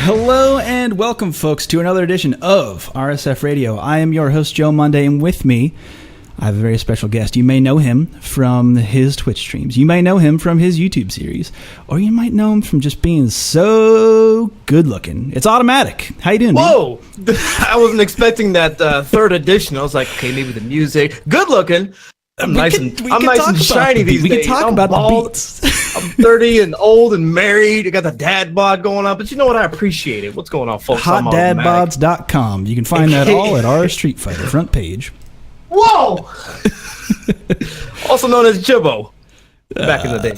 Hello and welcome, folks, to another edition of RSF Radio. I am your host, Joe Monday, and with me, I have a very special guest. You may know him from his Twitch streams. You may know him from his YouTube series. Or you might know him from just being so good-looking. It's AutoMattock. How you doing, Whoa! Man? I wasn't expecting that third edition. I was like, okay, maybe the music. Good-looking. I'm nice and shiny these days. We can talk about the beats. I'm 30 and old and married. I got the dad bod going on. But you know what? I appreciate it. What's going on, folks? HotDadBods.com. You can find that all at our Street Fighter front page. Whoa! Also known as Jibbo. Back in the day,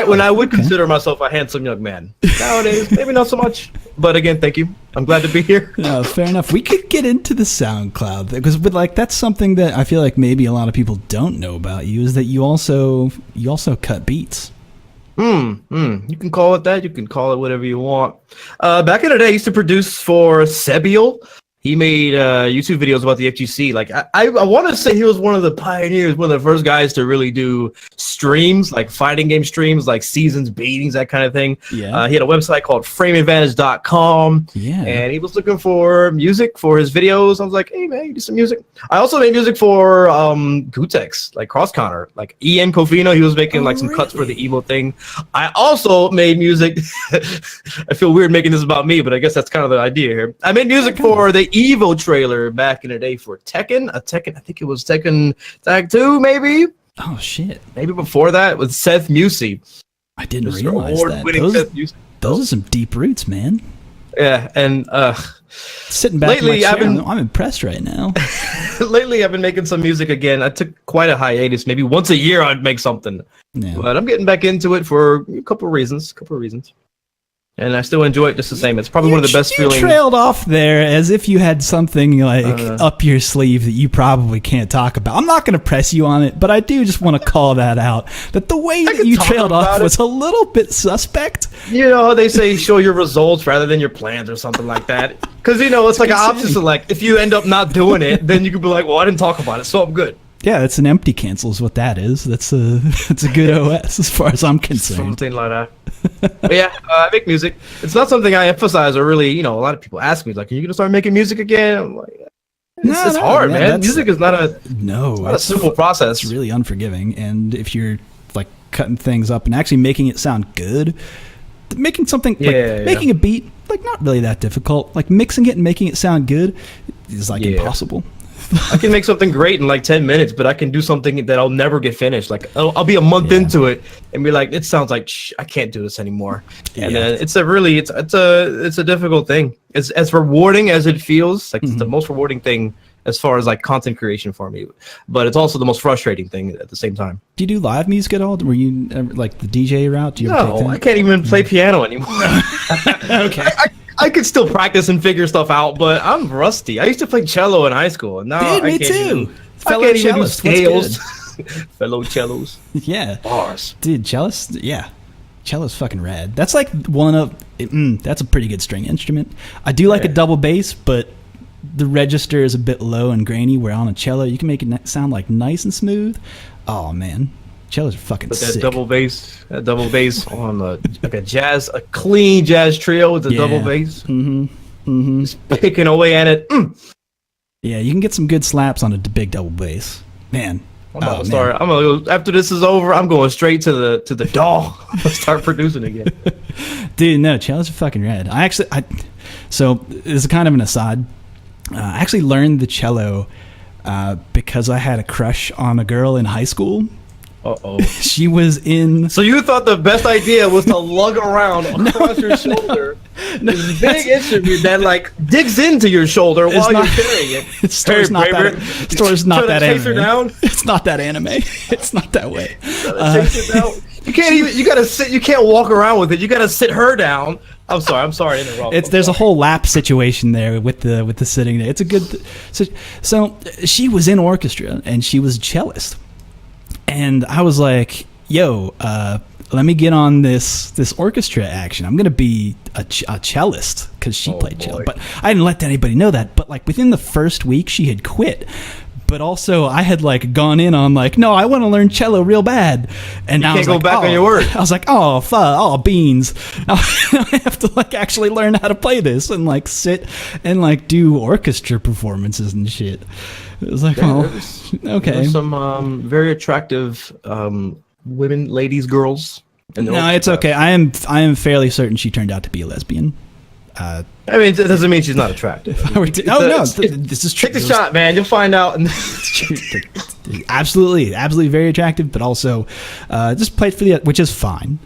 when I would consider myself a handsome young man. Nowadays, maybe not so much. But again, thank you. I'm glad to be here. No, fair enough. We could get into the SoundCloud because, that's something that I feel like maybe a lot of people don't know about you is that you also cut beats. You can call it that. You can call it whatever you want. Back in the day, I used to produce for Sebiel. He made YouTube videos about the FTC. Like I want to say he was one of the pioneers, one of the first guys to really do streams, like fighting game streams, like seasons, beatings, that kind of thing. Yeah. He had a website called FrameAdvantage.com. Yeah. And he was looking for music for his videos. I was like, hey man, you do some music. I also made music for Gutex, like Cross Counter, like Ian Cofino. He was making some cuts for the Evo thing. I also made music. I feel weird making this about me, but I guess that's kind of the idea here. I made music for the Evo trailer back in the day for Tekken. I think it was Tekken Tag 2, maybe. Oh shit! Maybe before that with Seth Musey. I didn't realize that. Those are some deep roots, man. Yeah, and sitting back lately, I'm impressed right now. Lately, I've been making some music again. I took quite a hiatus. Maybe once a year, I'd make something. Yeah. But I'm getting back into it for a couple of reasons. And I still enjoy it just the same. It's probably one of the best feelings. You trailed off there as if you had something up your sleeve that you probably can't talk about. I'm not going to press you on it, but I do just want to call that out. That the way that you trailed off was a little bit suspect. You know, they say show your results rather than your plans or something like that. Because, it's like an opposite. Like, if you end up not doing it, then you could be like, well, I didn't talk about it, so I'm good. Yeah, that's an empty cancel is what that is. That's a good OS as far as I'm concerned. Something like that. But yeah, I make music. It's not something I emphasize or really, a lot of people ask me, like, are you going to start making music again? I'm like, it's hard, man. Music is not a simple process. It's really unforgiving. And if you're like cutting things up and actually making it sound good, making something, making a beat, like not really that difficult. Like mixing it and making it sound good is like impossible. I can make something great in like 10 minutes, but I can do something that I'll never get finished. Like I'll be a month into it and be like, it sounds like I can't do this anymore. Yeah. And it's a difficult thing. It's as rewarding as it feels. Like it's the most rewarding thing as far as like content creation for me, but it's also the most frustrating thing at the same time. Do you do live music at all? Were you ever, like the DJ route? Do you no, I can't even play piano anymore. Okay. I could still practice and figure stuff out, but I'm rusty. I used to play cello in high school, and now I can't even do scales. Fellow cellos. Yeah. Bars. Dude, cello's fucking rad. That's like that's a pretty good string instrument. I do like a double bass, but the register is a bit low and grainy, where on a cello, you can make it sound like nice and smooth. Oh, man. Cellos are fucking sick. That double bass on like a clean jazz trio with the double bass. Just picking away at it. Yeah, you can get some good slaps on a big double bass. Man. I'm gonna go, after this is over, I'm going straight to the DAW. Start producing again. Dude, no, cellos are fucking rad. So this is kind of an aside. I actually learned the cello because I had a crush on a girl in high school. Uh-oh. She was in... So you thought the best idea was to lug around across your shoulder this big instrument that like digs into your shoulder while you're carrying it. The story's not that anime. Her down? It's not that anime. It's not that way. Chase her down. You can't even... You gotta sit... You can't walk around with it. You gotta sit her down. I'm sorry to interrupt. There's a whole lap situation there with the sitting there. It's a good... So she was in orchestra and she was a cellist. And I was like, yo, let me get on this orchestra action. I'm going to be a cellist because she played cello. But I didn't let anybody know that. But like within the first week, she had quit but also I had like gone in on like, no, I want to learn cello real bad, and now can't go back on your word. I was like, oh fuck, oh beans. Now I have to like actually learn how to play this and like sit and like do orchestra performances and shit. It was like, okay. There's some very attractive women, girls. No, it's okay. I am fairly certain she turned out to be a lesbian. I mean, it doesn't mean she's not attractive. This is true. Take the shot, man. You'll find out. absolutely very attractive, but also just played for the, which is fine,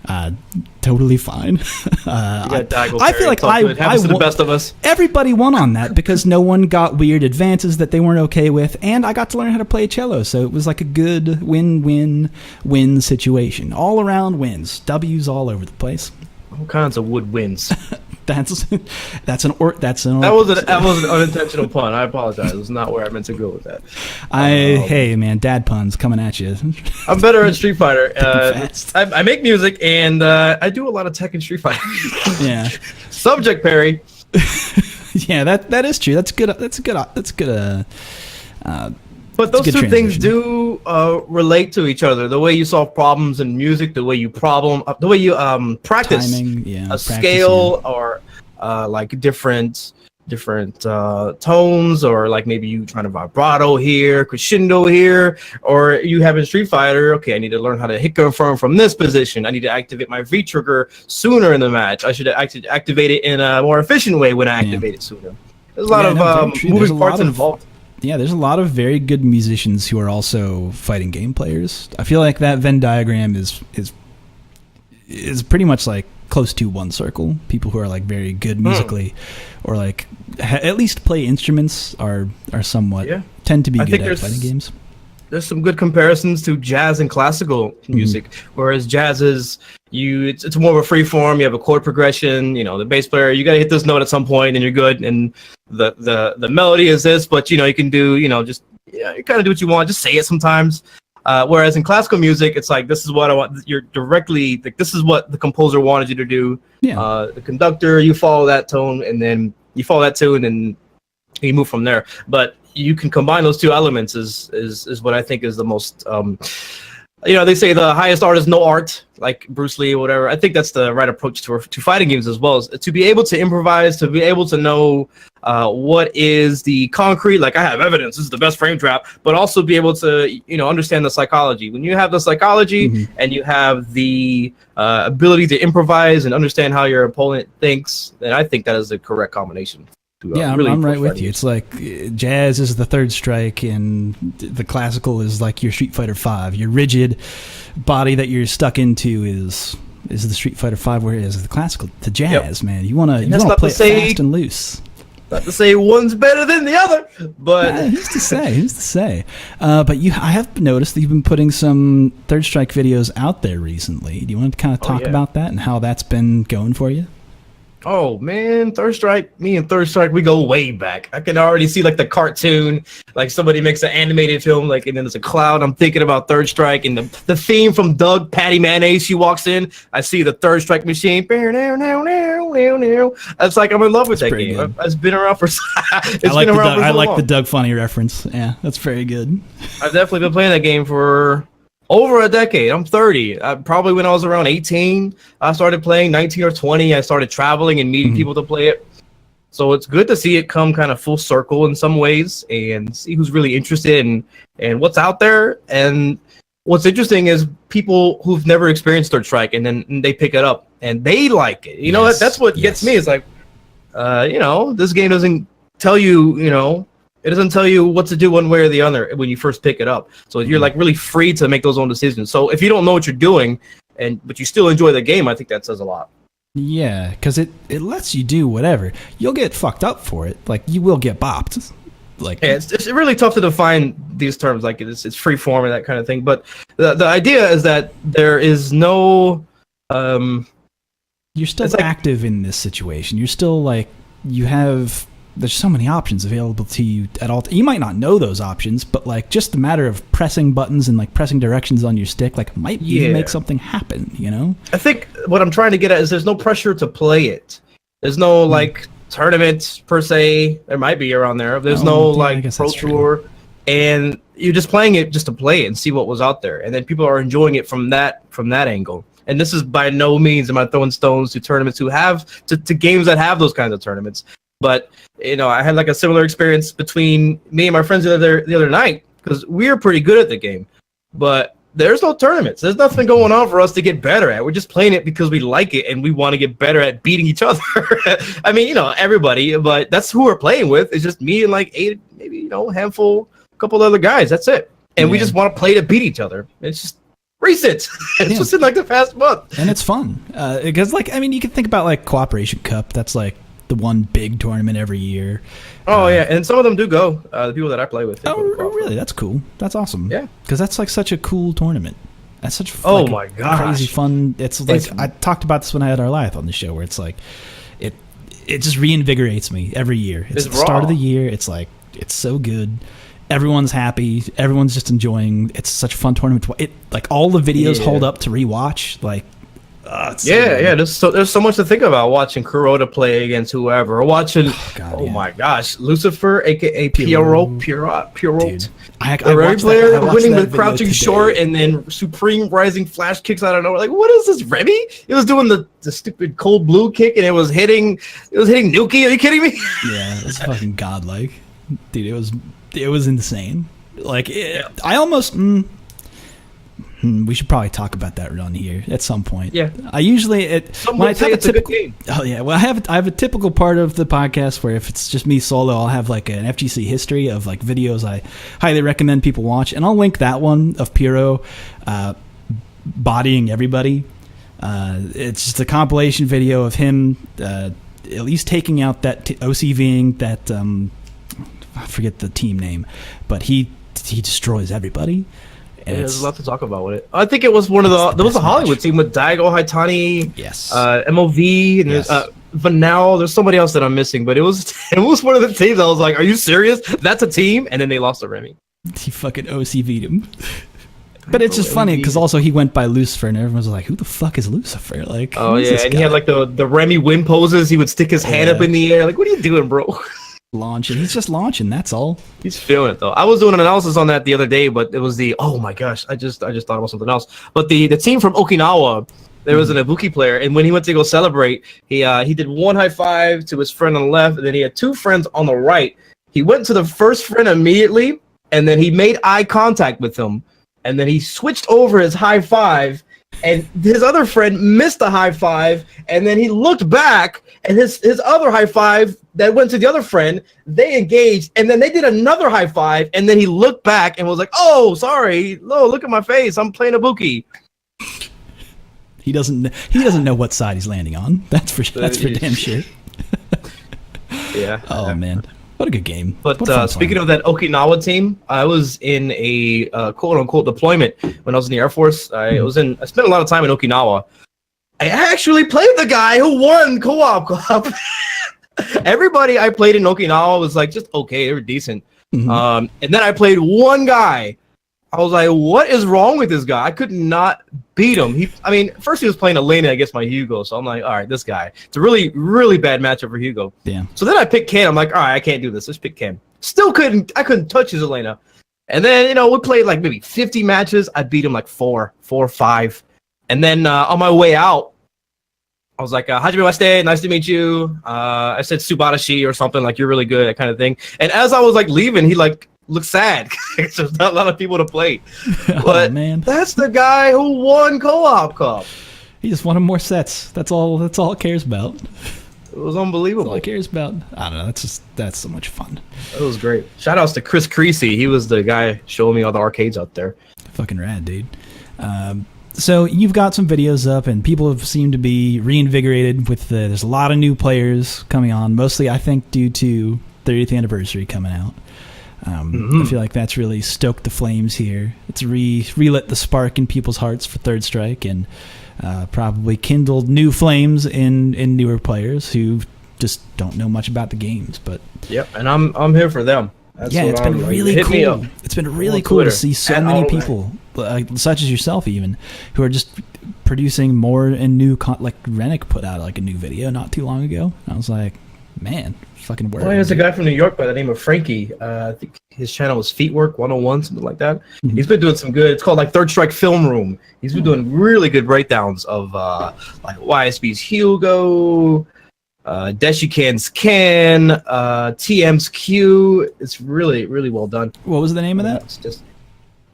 totally fine. I feel like I to the best of us. Everybody won on that because no one got weird advances that they weren't okay with, and I got to learn how to play cello, so it was like a good win-win-win situation. All around wins, W's all over the place. All kinds of wood wins. That was an unintentional pun. I apologize. It was not where I meant to go with that. Hey man, dad puns coming at you. I'm better at Street Fighter. I make music and I do a lot of Tekken Street Fighter. Yeah. Subject Perry. Yeah, that is true. That's good. But those two things do relate to each other. The way you solve problems in music, the way you practice timing, scale, or like different tones, or like maybe you trying to vibrato here, crescendo here, or you have in Street Fighter. Okay, I need to learn how to hit confirm from this position. I need to activate my VTrigger sooner in the match. I should activate it in a more efficient way when I activate it sooner. There's a lot of moving parts involved. Yeah, there's a lot of very good musicians who are also fighting game players. I feel like that Venn diagram is pretty much like close to one circle. People who are like very good musically, or like at least play instruments are somewhat tend to be good at fighting games. There's some good comparisons to jazz and classical music, whereas jazz is it's more of a free form. You have a chord progression. You know, the bass player, you got to hit this note at some point and you're good. And the melody is this, but you can do you kind of do what you want. Just say it sometimes. Whereas in classical music, it's like, this is what I want. You're directly like, this is what the composer wanted you to do. Yeah. The conductor, you follow that tone, and then you follow that tune, and you move from there. But you can combine those two elements is what I think is the most. They say the highest art is no art, like Bruce Lee or whatever. I think that's the right approach to fighting games as well, is to be able to improvise, to be able to know what is the concrete, like I have evidence, this is the best frame trap, but also be able to, understand the psychology. When you have the psychology and you have the ability to improvise and understand how your opponent thinks, then I think that is the correct combination. I'm right with you. It's like jazz is the third strike, and the classical is like your Street Fighter V. Your rigid body that you're stuck into is the Street Fighter V, whereas the classical, the jazz, man, you want to play it fast and loose. Not to say one's better than the other, but who's to say? But I have noticed that you've been putting some third strike videos out there recently. Do you want to kind of talk about that and how that's been going for you? Oh man, me and Third Strike, we go way back. I can already see like the cartoon, like somebody makes an animated film, like, and then there's a cloud. I'm thinking about Third Strike, and the theme from Doug Patty Mayonnaise. She walks in, I see the Third Strike machine. It's like I'm in love with that game. It's been around for. I like the Doug Funny reference. Yeah, that's very good. I've definitely been playing that game for over a decade. I'm 30. Probably when I was around 18, I started playing. 19 or 20, I started traveling and meeting people to play it. So it's good to see it come kind of full circle in some ways, and see who's really interested in what's out there. And what's interesting is people who've never experienced Third Strike, and then they pick it up and they like it. That's what gets me. Is like, this game doesn't tell you, it doesn't tell you what to do one way or the other when you first pick it up. So you're like really free to make those own decisions. So if you don't know what you're doing, but you still enjoy the game, I think that says a lot. Yeah, because it lets you do whatever. You'll get fucked up for it. Like, you will get bopped. Like, yeah, it's really tough to define these terms. Like, it's free form and that kind of thing. But the idea is that there is no. You're still active in this situation. You're still like, there's so many options available to you at all. You might not know those options, but like just the matter of pressing buttons and like pressing directions on your stick, like might even make something happen, I think what I'm trying to get at is there's no pressure to play it. There's no like tournament per se. There might be around there. There's no like pro tour. and you're just playing it just to play it and see what was out there, and then people are enjoying it from that angle. And this is by no means am I throwing stones to tournaments who have to games that have those kinds of tournaments. But I had like a similar experience between me and my friends the other night, because we're pretty good at the game, but there's no tournaments. There's nothing going on for us to get better at. We're just playing it because we like it and we want to get better at beating each other. I mean, everybody, but that's who we're playing with. It's just me and like 8, maybe, handful, a couple other guys. That's it. And we just want to play to beat each other. It's just recent. It's just in like the past month. And it's fun. Because you can think about like Cooperation Cup. That's like the one big tournament every year. Oh, yeah. And some of them do go. The people that I play with. Oh, really? That's cool. That's awesome. Yeah. Because that's like such a cool tournament. That's such my gosh, crazy fun. It's like I talked about this when I had our live on the show, where it's like it just reinvigorates me every year. It's the start of the year. It's like it's so good. Everyone's happy. Everyone's just enjoying. It's such a fun tournament. Like all the videos hold up to rewatch. Like There's so much to think about watching Kuroda play against whoever, or watching. My gosh, Lucifer, aka Pierrot. The Remy player winning with crouching short and then supreme rising flash kicks out of nowhere. Like, what is this, Remy? It was doing the stupid cold blue kick and it was hitting Nuki. Are you kidding me? Yeah, it's fucking godlike, dude. It was insane. Like I almost. We should probably talk about that run here at some point. Yeah, I usually when I have a typical game. Oh yeah, well I have a typical part of the podcast where if it's just me solo, I'll have like an FTC history of like videos I highly recommend people watch, and I'll link that one of Piro bodying everybody. It's just a compilation video of him at least taking out that OCVing that I forget the team name, but he destroys everybody. And there's a lot to talk about with it. I think it was there was a Hollywood team with Daigo Haitani, yes, MOV, and there's Vanel. There's somebody else that I'm missing, but it was one of the teams. I was like, "Are you serious? That's a team?" And then they lost to Remy. He fucking OCV'd him. But it's just funny because also he went by Lucifer, and everyone was like, "Who the fuck is Lucifer?" Like, oh yeah, and he had like the Remy win poses. He would stick his hand up in the air, like, "What are you doing, bro?" Launching. He's just launching. That's all. He's feeling it though. I was doing an analysis on that the other day, but it was oh my gosh, I just thought about something else. But the team from Okinawa, there was an Ibuki player, and when he went to go celebrate, he did one high five to his friend on the left, and then he had two friends on the right. He went to the first friend immediately, and then he made eye contact with him, and then he switched over his high five, and his other friend missed the high five, and then he looked back, and his other high five that went to the other friend, they engaged, and then they did another high five, and then he looked back and was like, "Oh, sorry, look at my face, I'm playing Ibuki." He doesn't know what side he's landing on. That's for damn sure. Yeah. Oh man, what a good game. But speaking of that Okinawa team, I was in a quote unquote deployment when I was in the Air Force. I spent a lot of time in Okinawa. I actually played the guy who won co-op club. Everybody I played in Okinawa was like just okay, they were decent. Mm-hmm. And then I played one guy. I was like, what is wrong with this guy? I could not beat him. First he was playing Elena against my Hugo, so I'm like, all right, this guy. It's a really, really bad matchup for Hugo. Damn. So then I picked Ken. I'm like, all right, I can't do this. Let's pick Ken. I couldn't touch his Elena. And then, we played like maybe 50 matches. I beat him like 4 or 5. And then on my way out, I was like, Hajime Weste, nice to meet you. I said Subarashi or something, like, you're really good, that kind of thing. And as I was like leaving, he like looked sad. There's not a lot of people to play. But man, that's the guy who won Co-op Cup. He just wanted more sets. That's all it cares about. It was unbelievable. That's all it cares about. I don't know. That's so much fun. It was great. Shout outs to Chris Creasy. He was the guy showing me all the arcades out there. Fucking rad, dude. So you've got some videos up, and people have seemed to be reinvigorated with there's a lot of new players coming on, mostly I think due to 30th anniversary coming out. I feel like that's really stoked the flames here. It's relit the spark in people's hearts for Third Strike, and probably kindled new flames in newer players who just don't know much about the games. But yep, and I'm here for them. It's been really cool. It's been really cool to see so many people, such as yourself even, who are just producing more and new like Rennick put out like a new video not too long ago. And I was like, Man, fucking word. Well, there's a guy from New York by the name of Frankie. I think his channel was Feetwork 101, something like that. Mm-hmm. He's been doing some good. It's called like Third Strike Film Room. He's been doing really good breakdowns of like YSB's Hugo, Deshikan's Ken, TM's Q. It's really, really well done. What was the name of that? It's just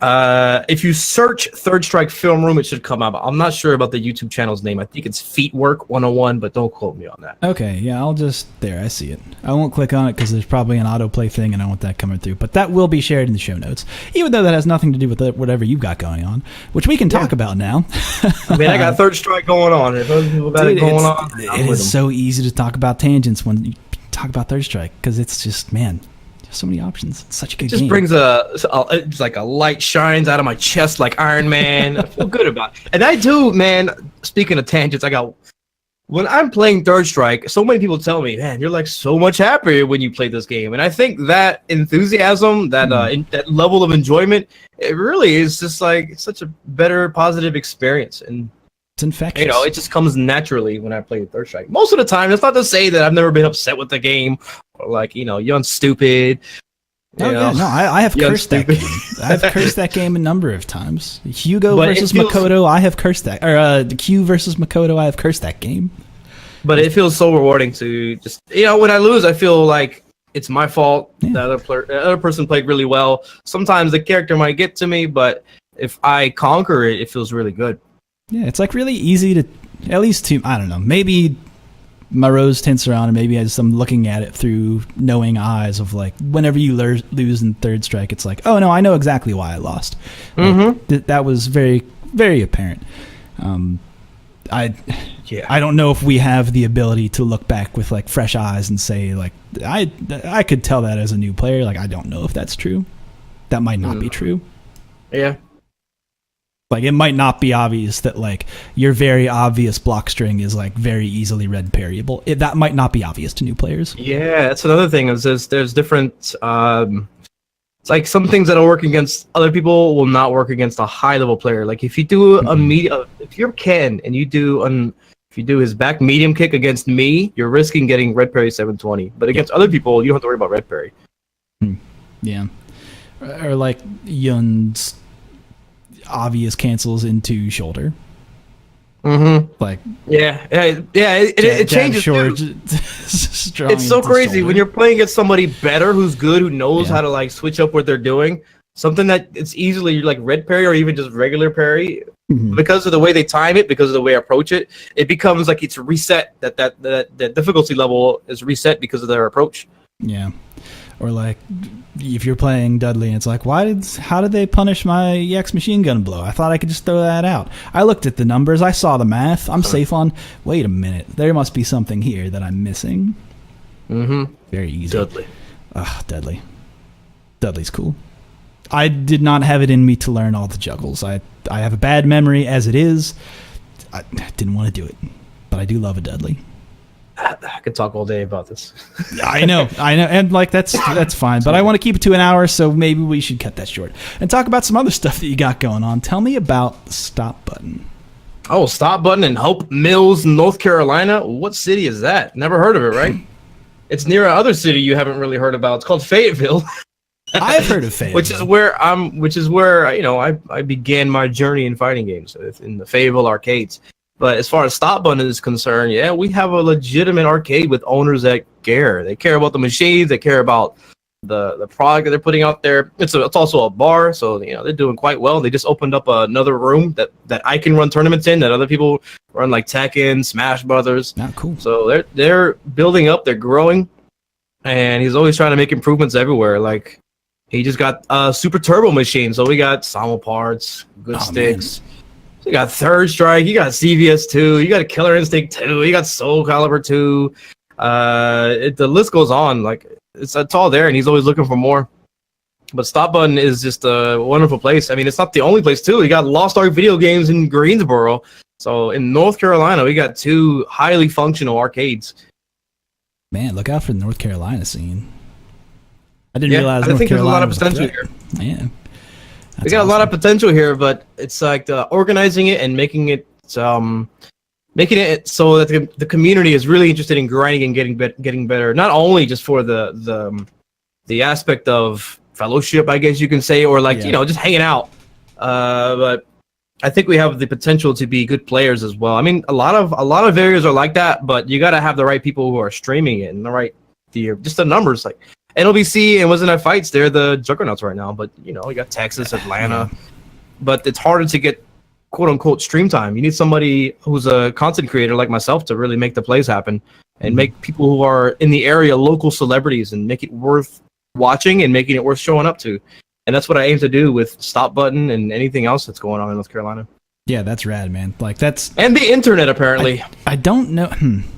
if you search Third Strike Film Room, it should come up. I'm not sure about the YouTube channel's name. I think it's Feetwork 101, but don't quote me on that. Okay, yeah, I see it. I won't click on it because there's probably an autoplay thing and I want that coming through. But that will be shared in the show notes, even though that has nothing to do with whatever you've got going on, which we can talk about now. I mean, I got Third Strike going on. If other people got it going on, it is so easy to talk about tangents when you talk about Third Strike because it's just, man, so many options. It's such a good game. It just brings it's like a light shines out of my chest like Iron Man. I feel good about it. And I do, man. Speaking of tangents, when I'm playing Third Strike, so many people tell me, man, you're like so much happier when you play this game. And I think that enthusiasm, that level of enjoyment, it really is just like such a better, positive experience. And it's infectious. It just comes naturally when I play Third Strike. Most of the time, it's not to say that I've never been upset with the game or like, young stupid. I have cursed that game. I've cursed that game a number of times. Hugo versus Makoto, I have cursed that. Or the Q versus Makoto, I have cursed that game. But it feels so rewarding to just, when I lose, I feel like it's my fault. Yeah. The other person played really well. Sometimes the character might get to me, but if I conquer it, it feels really good. Yeah, it's like really easy to, at least to, I don't know, maybe my rose tints are on and maybe as I'm looking at it through knowing eyes of like, whenever you lose in Third Strike, it's like, oh no, I know exactly why I lost. Mm-hmm. Like, that was very, very apparent. I don't know if we have the ability to look back with like fresh eyes and say like, I could tell that as a new player. Like, I don't know if that's true. That might not be true. Yeah. Like, it might not be obvious that, like, your very obvious block string is, like, very easily red parryable. That might not be obvious to new players. Yeah, that's another thing. Is there's different... it's like some things that'll work against other people will not work against a high-level player. Like, if you do if you're Ken and you do his back medium kick against me, you're risking getting red parry 720. But against other people, you don't have to worry about red parry. Yeah. Or, like, Yun's obvious cancels into shoulder. Mm-hmm. Like, it changes. It's so crazy shoulder. When you're playing against somebody better who's good, who knows how to like switch up what they're doing. Something that it's easily like red parry or even just regular parry, because of the way they time it, because of the way I approach it, it becomes like it's reset. That difficulty level is reset because of their approach. Yeah. Or like, if you're playing Dudley and it's like, how did they punish my EX machine gun blow? I thought I could just throw that out. I looked at the numbers. I saw the math. I'm safe on, wait a minute. There must be something here that I'm missing. Mm-hmm. Very easy. Dudley. Dudley. Dudley's cool. I did not have it in me to learn all the juggles. I have a bad memory as it is. I didn't want to do it. But I do love a Dudley. I could talk all day about this. I know, and like that's fine. But I want to keep it to an hour, so maybe we should cut that short and talk about some other stuff that you got going on. Tell me about the Stop Button. Oh, Stop Button in Hope Mills, North Carolina. What city is that? Never heard of it, right? It's near another city you haven't really heard about. It's called Fayetteville. I've heard of Fayetteville, which is where I began my journey in fighting games in the Fayetteville arcades. But as far as Stop Button is concerned, yeah, we have a legitimate arcade with owners that care. They care about the machines. They care about the product that they're putting out there. It's also a bar, so they're doing quite well. They just opened up another room that I can run tournaments in, that other people run, like Tekken, Smash Brothers. Not cool. So they're building up. They're growing, and he's always trying to make improvements everywhere. Like he just got a Super Turbo machine, so we got Samo parts, good sticks. Man. So you got Third Strike, you got CVS 2, you got a Killer Instinct 2, you got Soul Calibur 2. The list goes on. Like it's all there, and he's always looking for more. But Stop Button is just a wonderful place. I mean, it's not the only place too. You got Lost Ark Video Games in Greensboro. So in North Carolina, we got 2 highly functional arcades. Man, look out for the North Carolina scene. I didn't realize North Carolina there's a lot of potential here. Yeah. We got a lot of potential here, but it's like organizing it and making it making it so that the community is really interested in grinding and getting better. Not only just for the aspect of fellowship, I guess you can say, or like just hanging out. But I think we have the potential to be good players as well. I mean, a lot of areas are like that, but you got to have the right people who are streaming it and just the numbers. Like NLBC and Wasn't That Fights, they're the juggernauts right now. But you got Texas, Atlanta, but it's harder to get quote unquote stream time. You need somebody who's a content creator like myself to really make the plays happen and make people who are in the area local celebrities and make it worth watching and making it worth showing up to. And that's what I aim to do with Stop Button and anything else that's going on in North Carolina. Yeah, that's rad, man. And the internet, apparently. I don't know.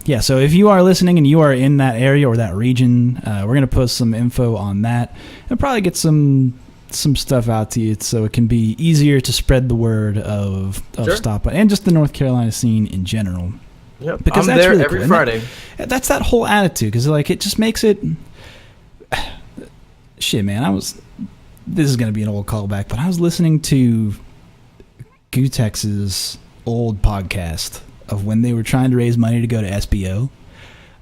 Yeah, so if you are listening and you are in that area or that region, we're going to post some info on that and probably get some stuff out to you so it can be easier to spread the word of Stop Button and just the North Carolina scene in general. Yep, because I'm there really every Friday. That's that whole attitude, because it just makes it... Shit, man, this is going to be an old callback, but I was listening to Gutex's old podcast of when they were trying to raise money to go to SBO.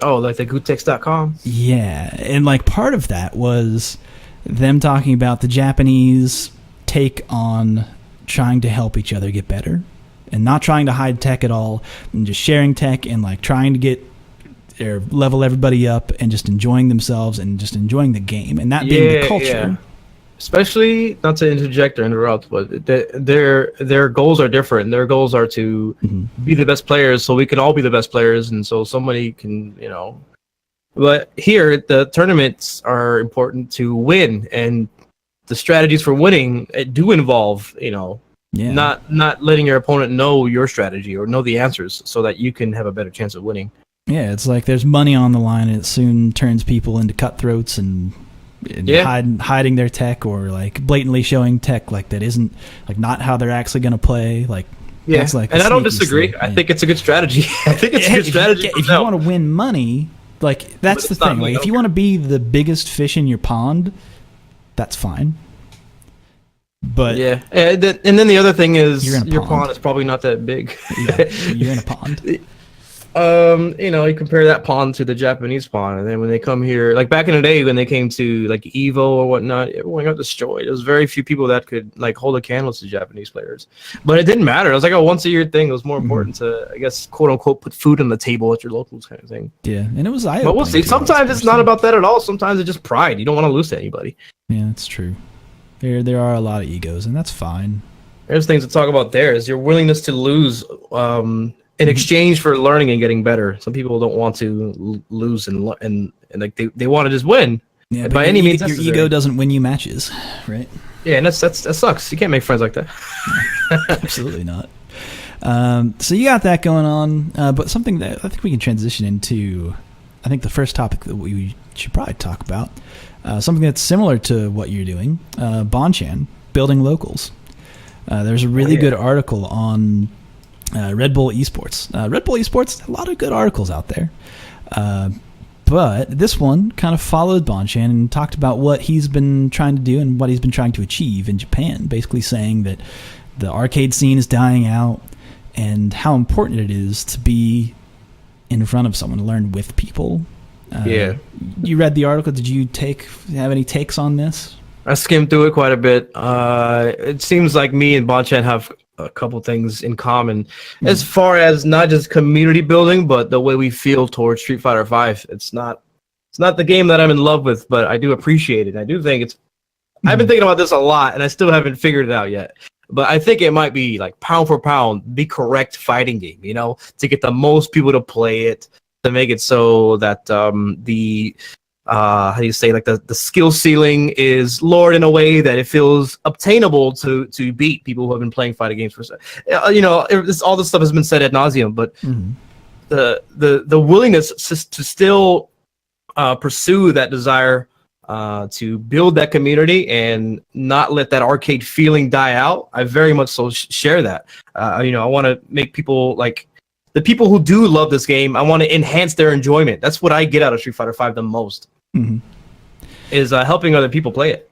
Oh, like the Gutex.com? Yeah, and part of that was them talking about the Japanese take on trying to help each other get better and not trying to hide tech at all and just sharing tech and trying to get or level everybody up and just enjoying themselves and just enjoying the game and that being the culture. Yeah. Especially, not to interject or interrupt, but their goals are different. Their goals are to be the best players, so we can all be the best players, and so somebody can, But here, the tournaments are important to win, and the strategies for winning do involve, not letting your opponent know your strategy or know the answers, so that you can have a better chance of winning. Yeah, it's like there's money on the line, and it soon turns people into cutthroats and hiding their tech or blatantly showing tech that isn't not how they're actually going to play. That's and I don't disagree. I think it's a good strategy. I think it's a good strategy. If you want to win money, that's the thing. If you want to be the biggest fish in your pond, that's fine. But and then the other thing is your pond is probably not that big. You're in a pond. You compare that pond to the Japanese pond, and then when they come here, back in the day when they came to Evo or whatnot, everyone got destroyed. There was very few people that could hold a candle to Japanese players, but it didn't matter. It was a once a year thing. It was more important to, I guess, quote unquote, put food on the table at your locals kind of thing. Yeah, and it was. But we'll see. Sometimes it's not about that at all. Sometimes it's just pride. You don't want to lose to anybody. Yeah, that's true. There are a lot of egos, and that's fine. There's things to talk about. There is your willingness to lose. In exchange for learning and getting better. Some people don't want to lose and they want to just win. Yeah, by any means necessary. Your ego doesn't win you matches, right? Yeah, and that sucks. You can't make friends like that. Absolutely not. So you got that going on, but something that I think we can transition into, I think the first topic that we should probably talk about, something that's similar to what you're doing, Banchan, building locals. There's a really good article on Red Bull Esports. Red Bull Esports, a lot of good articles out there. But this one kind of followed Banchan and talked about what he's been trying to do and what he's been trying to achieve in Japan, basically saying that the arcade scene is dying out and how important it is to be in front of someone, to learn with people. You read the article. Did you have any takes on this? I skimmed through it quite a bit. It seems like me and Banchan have a couple things in common as far as not just community building, but the way we feel towards Street Fighter V. It's not the game that I'm in love with, but I do appreciate it. I do think it's. I've been thinking about this a lot, and I still haven't figured it out yet. But I think it might be pound for pound the correct fighting game. To get the most people to play it, to make it so that how do you say, the skill ceiling is lowered in a way that it feels obtainable to beat people who have been playing fighting games for all this stuff has been said ad nauseum, but the willingness to still pursue that desire to build that community and not let that arcade feeling die out, I very much so share that. I want to make people the people who do love this game, I want to enhance their enjoyment. That's what I get out of Street Fighter V the most. Is helping other people play it.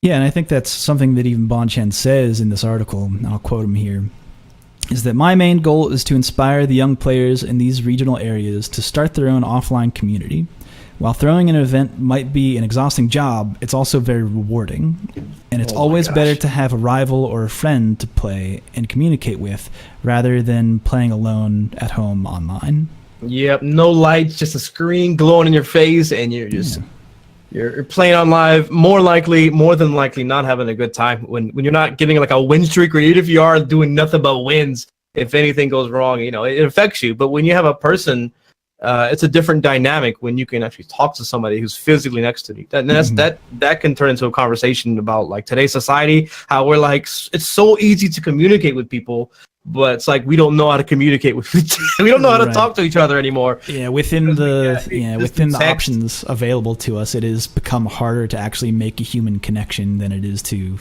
Yeah, and I think that's something that even Banchan says in this article. I'll quote him here. is that my main goal is to inspire the young players in these regional areas to start their own offline community. While throwing an event might be an exhausting job, it's also very rewarding. And it's always better to have a rival or a friend to play and communicate with rather than playing alone at home online. Yep, no lights, just a screen glowing in your face, and you're just you're playing on live. More than likely, not having a good time when you're not getting like a win streak, or even if you are doing nothing but wins. If anything goes wrong, it affects you. But when you have a person, it's a different dynamic when you can actually talk to somebody who's physically next to you. And that can turn into a conversation about like today's society, how we're like, it's so easy to communicate with people, but it's like we don't know how to communicate with we don't know how to talk to each other anymore. Yeah, within the options available to us, it has become harder to actually make a human connection than it is to.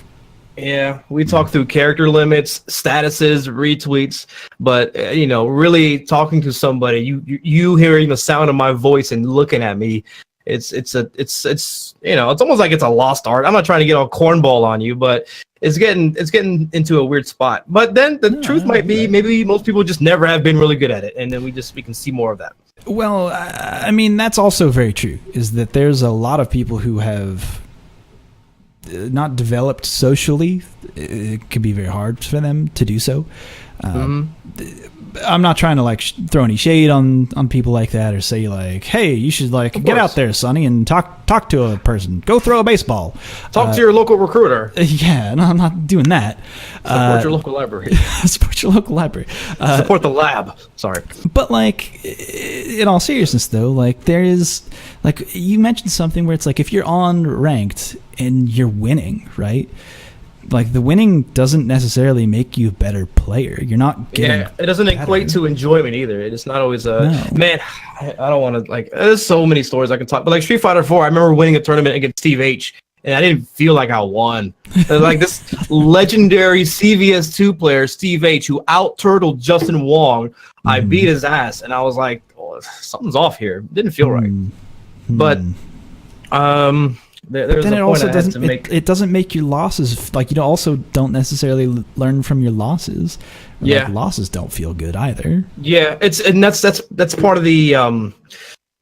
Yeah, we talk through character limits, statuses, retweets, but really talking to somebody, you hearing the sound of my voice and looking at me, it's almost like it's a lost art. I'm not trying to get all cornball on you, but it's getting into a weird spot. But then the truth might be maybe most people just never have been really good at it, and then we can see more of that. Well, I mean, that's also very true, is that there's a lot of people who have not developed socially. It can be very hard for them to do so. I'm not trying to like throw any shade on people like that, or say like, hey, you should like get out there, Sonny, and talk to a person. Go throw a baseball. Talk to your local recruiter. Yeah, no, I'm not doing that. Support your local library. Support your local library. Support the lab. Sorry. But like, in all seriousness though, like there is, like you mentioned something where it's like if you're on ranked and you're winning, right? Like the winning doesn't necessarily make you a better player. You're not getting. Yeah, it doesn't equate to enjoyment either. It's not always man. I don't want to like. There's so many stories I can talk. But like Street Fighter 4, I remember winning a tournament against Steve H, and I didn't feel like I won. Like this legendary CVS2 player, Steve H, who out-turtled Justin Wong. I beat his ass, and I was like, oh, something's off here. It didn't feel right. But There's then it also doesn't. It doesn't make your losses like you also don't necessarily learn from your losses. Yeah, like, losses don't feel good either. Yeah, that's part of the.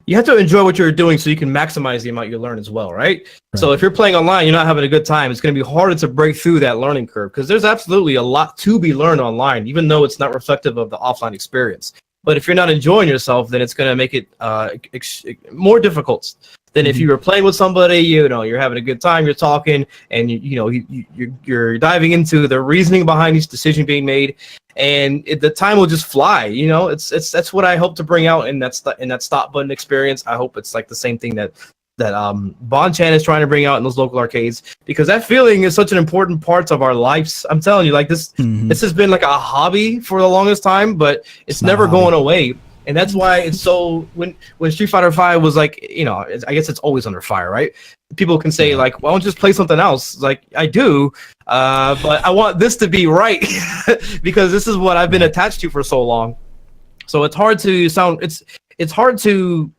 You have to enjoy what you're doing so you can maximize the amount you learn as well, right? So if you're playing online, you're not having a good time. It's going to be harder to break through that learning curve because there's absolutely a lot to be learned online, even though it's not reflective of the offline experience. But if you're not enjoying yourself, then it's going to make it more difficult than if you were playing with somebody. You're having a good time, you're talking, and you're diving into the reasoning behind each decision being made, and the time will just fly. That's what I hope to bring out in that stop button experience. I hope it's like the same thing that Banchan is trying to bring out in those local arcades, because that feeling is such an important part of our lives. I'm telling you, like this has been like a hobby for the longest time, but it's never going away. And that's why it's so when Street Fighter 5 was like, I guess it's always under fire, right? People can say like, why don't you just play something else? Like I do, but I want this to be right because this is what I've been attached to for so long. So it's hard to it's hard to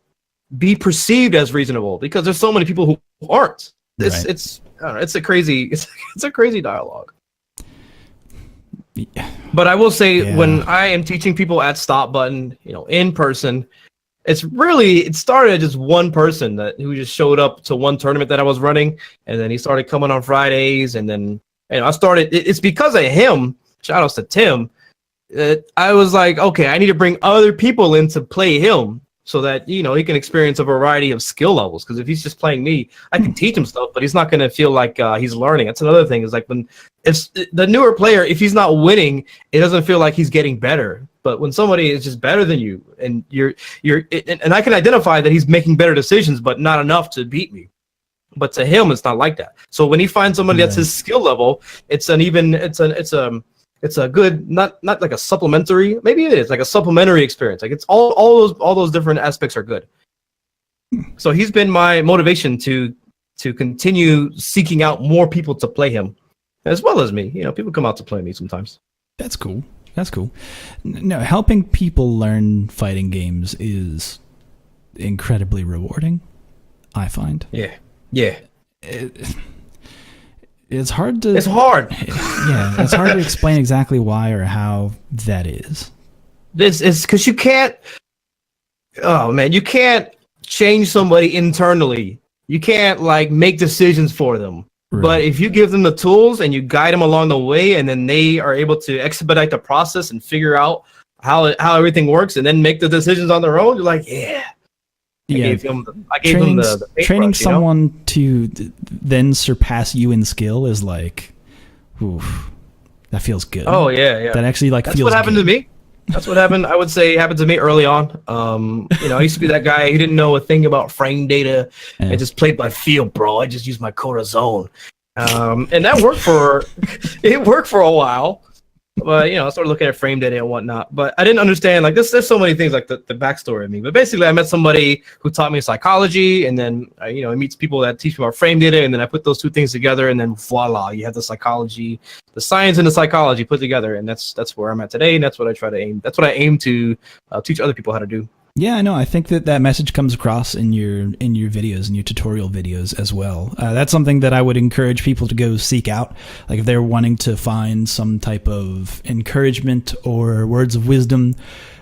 be perceived as reasonable because there's so many people who aren't. It's a crazy dialogue. Yeah. But I will say when I am teaching people at Stop Button, in person, it started as just one person who just showed up to one tournament that I was running, and then he started coming on Fridays, and then I started. It's because of him. Shout outs to Tim. I was like, okay, I need to bring other people in to play him, so that he can experience a variety of skill levels. Because if he's just playing me, I can teach him stuff, but he's not going to feel like he's learning. That's another thing. Is like when it's the newer player, if he's not winning, it doesn't feel like he's getting better. But when somebody is just better than you, and and I can identify that he's making better decisions, but not enough to beat me. But to him, it's not like that. So when he finds somebody that's his skill level, it's a good, not like a supplementary. Maybe it is like a supplementary experience. Like it's all those different aspects are good. So he's been my motivation to continue seeking out more people to play him, as well as me. People come out to play me sometimes. That's cool. No, helping people learn fighting games is incredibly rewarding, I find. Yeah. It's hard to. It's hard. Yeah, it's hard to explain exactly why or how that is. This is because you can't. Oh man, you can't change somebody internally. You can't like make decisions for them. Right. But if you give them the tools and you guide them along the way, and then they are able to expedite the process and figure out how everything works, and then make the decisions on their own, you're like, yeah. I gave them the paintbrush, training someone to then surpass you in skill is like, oof, that feels good. Oh yeah. That actually like That's feels. What happened good. to me. That's what happened. I would say happened to me early on. I used to be that guy who didn't know a thing about frame data. Yeah. I just played by feel, bro. I just used my Corazon, and that worked for a while. But I started looking at frame data and whatnot. But I didn't understand like this. There's so many things like the backstory of me. But basically, I met somebody who taught me psychology, and then I meet people that teach me about frame data, and then I put those two things together, and then voila, you have the psychology, the science, and the psychology put together, and that's where I'm at today, and that's what I try to aim. That's what I aim to teach other people how to do. Yeah, I know. I think that message comes across in your videos and your tutorial videos as well. That's something that I would encourage people to go seek out. Like if they're wanting to find some type of encouragement or words of wisdom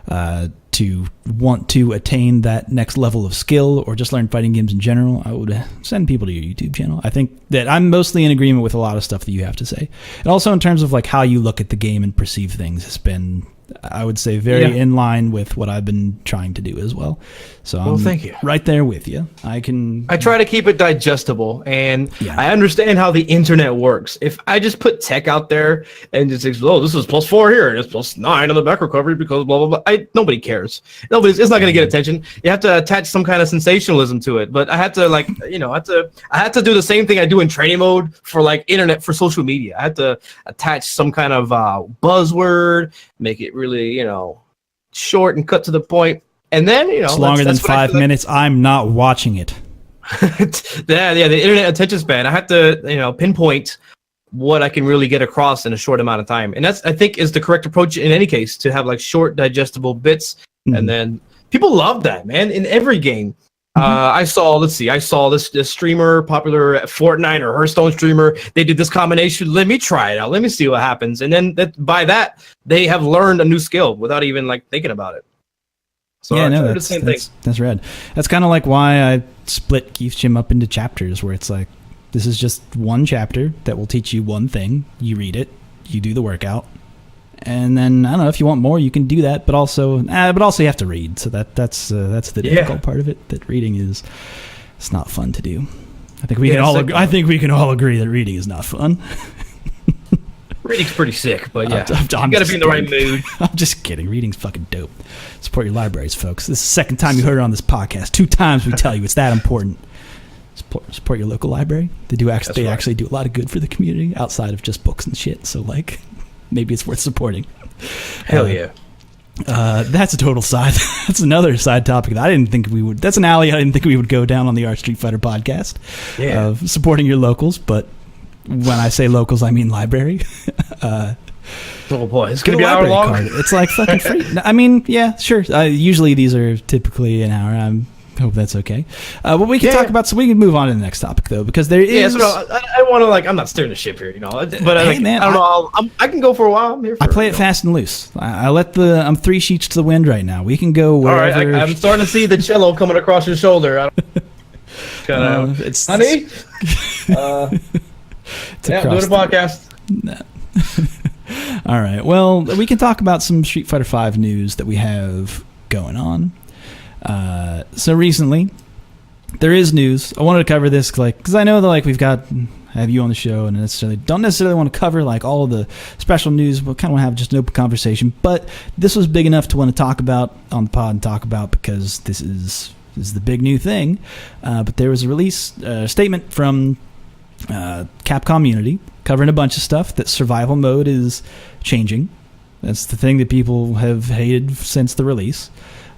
to want to attain that next level of skill or just learn fighting games in general, I would send people to your YouTube channel. I think that I'm mostly in agreement with a lot of stuff that you have to say. And also in terms of like how you look at the game and perceive things has been, I would say, very in line with what I've been trying to do as well. So I'm thank you. Right there with you. I try to keep it digestible, and Yeah. I understand how the internet works. If I just put tech out there and just say, "Oh, this is +4 here, and it's +9 on the back recovery because blah blah blah," nobody cares. It's not going to get attention. You have to attach some kind of sensationalism to it. But I had to I had to do the same thing I do in training mode for like internet for social media. I had to attach some kind of buzzword, make it really short and cut to the point, and then it's longer than 5 minutes. I'm not watching it. the internet attention span. I have to pinpoint what I can really get across in a short amount of time, and that's I think is the correct approach in any case, to have like short digestible bits. And then people love that, man, in every game. I saw this streamer, popular Fortnite or Hearthstone streamer. They did this combination. Let me try it out. Let me see what happens. And then by that, they have learned a new skill without even like thinking about it. So yeah, no, that's rad. That's kind of like why I split Keith's Gym up into chapters, where it's like, this is just one chapter that will teach you one thing. You read it, you do the workout, and then I don't know if you want more, you can do that. But also you have to read. So that's the difficult part of it. That reading it's not fun to do. I think we can all agree that reading is not fun. Reading's pretty sick, but yeah, I'm you gotta be in the right mood. I'm just kidding. Reading's fucking dope. Support your libraries, folks. This is the second time you heard it on this podcast. 2 times we tell you it's that important. Support your local library. They actually do a lot of good for the community outside of just books and shit. So like, maybe it's worth supporting. Hell yeah. That's a total side. That's another side topic that I didn't think we would. That's an alley I didn't think we would go down on the Art Street Fighter podcast. Yeah. Of supporting your locals, but when I say locals, I mean library. Oh boy, it's gonna be an hour long. Card. It's like fucking free. I mean, yeah, sure. Usually these are typically an hour. I hope that's okay. But we can talk about. So we can move on to the next topic though, because there is. Yeah, so I want to like. I'm not steering the ship here, But hey, man, I don't know. I can go for a while. I'm here. I play it fast and loose. I'm 3 sheets to the wind right now. We can go wherever. All right, I'm starting to see the cello coming across your shoulder. It's honey. Doing a podcast. Nah. All right. Well, we can talk about some Street Fighter V news that we have going on. So recently, there is news. I wanted to cover this because I know that I have you on the show, and don't necessarily want to cover like all the special news. We kind of want to have just an open conversation. But this was big enough to want to talk about on the pod and talk about because this is the big new thing. But there was a release statement from Capcom Unity covering a bunch of stuff that survival mode is changing. That's the thing that people have hated since the release.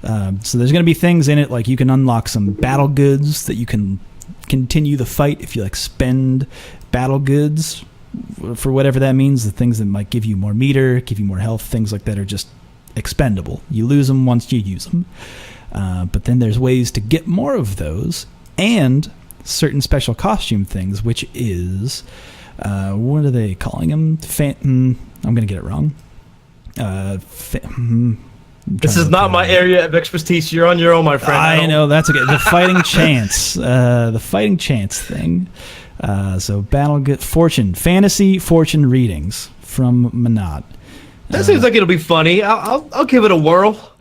So there's going to be things in it like you can unlock some battle goods that you can continue the fight if you spend battle goods for whatever that means. The things that might give you more meter, give you more health, things like that are just expendable. You lose them once you use them. But then there's ways to get more of those and certain special costume things, which is what are they calling them? I'm gonna get it wrong. This is not my area of expertise. You're on your own, my friend. I know, that's okay. The fighting chance. The fighting chance thing. So fantasy fortune readings from Manat. That seems like it'll be funny. I'll give it a whirl.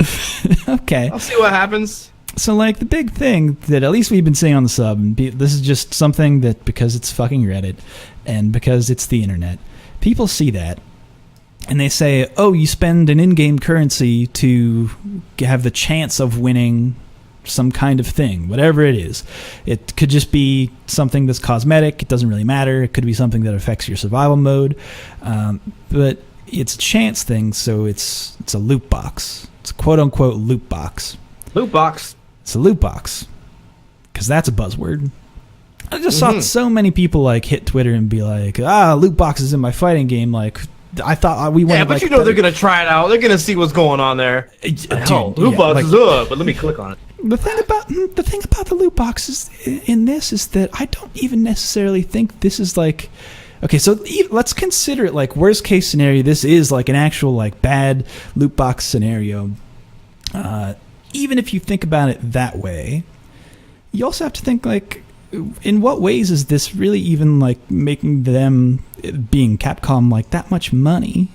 Okay. I'll see what happens. So, like, the big thing that at least we've been seeing on the sub, and this is just something that, because it's fucking Reddit and because it's the internet, people see that and they say, oh, you spend an in-game currency to have the chance of winning some kind of thing, whatever it is. It could just be something that's cosmetic. It doesn't really matter. It could be something that affects your survival mode. But it's a chance thing, so it's a loot box. It's a quote-unquote loot box. Loot box. It's a loot box, because that's a buzzword. I just saw so many people like hit Twitter and be like, loot boxes in my fighting game. Like, I thought we wanted. Yeah, but like, they're gonna try it out. They're gonna see what's going on there. Loot boxes, but let me click on it. The thing about the loot boxes in this is that I don't even necessarily think this is like. Okay, so let's consider it like worst case scenario. This is like an actual like bad loot box scenario. Even if you think about it that way, you also have to think like, in what ways is this really even like making them, being Capcom, like that much money?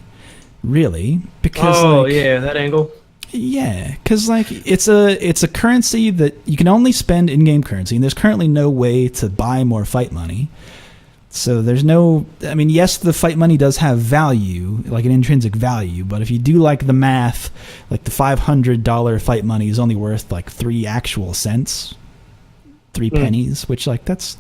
Really? Because that angle. Yeah, because like it's a currency that you can only spend in-game currency, and there's currently no way to buy more fight money. So there's no, I mean, yes, the fight money does have value, like an intrinsic value, but if you do like the math, like the $500 fight money is only worth like 3 actual cents, 3 pennies, which like that's,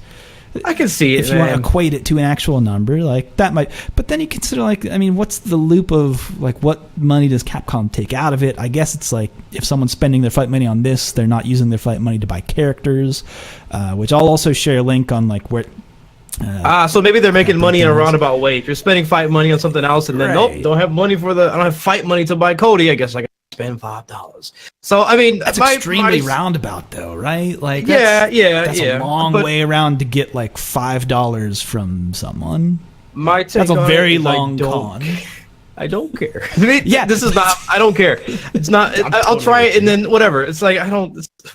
I can see it. If you want to equate it to an actual number, like that might, but then you consider like, I mean, what's the loop of like what money does Capcom take out of it? I guess it's like if someone's spending their fight money on this, they're not using their fight money to buy characters, which I'll also share a link on like where. So maybe they're making money in a roundabout way. If you're spending fight money on something else, and then I don't have fight money to buy Cody, I guess I gotta spend $5. So I mean, that's extremely roundabout, though, right? Like, that's a long way around to get like $5 from someone. That's a very long con. I don't care. This is not. I don't care. It's not. I'll try it, and then whatever. It's like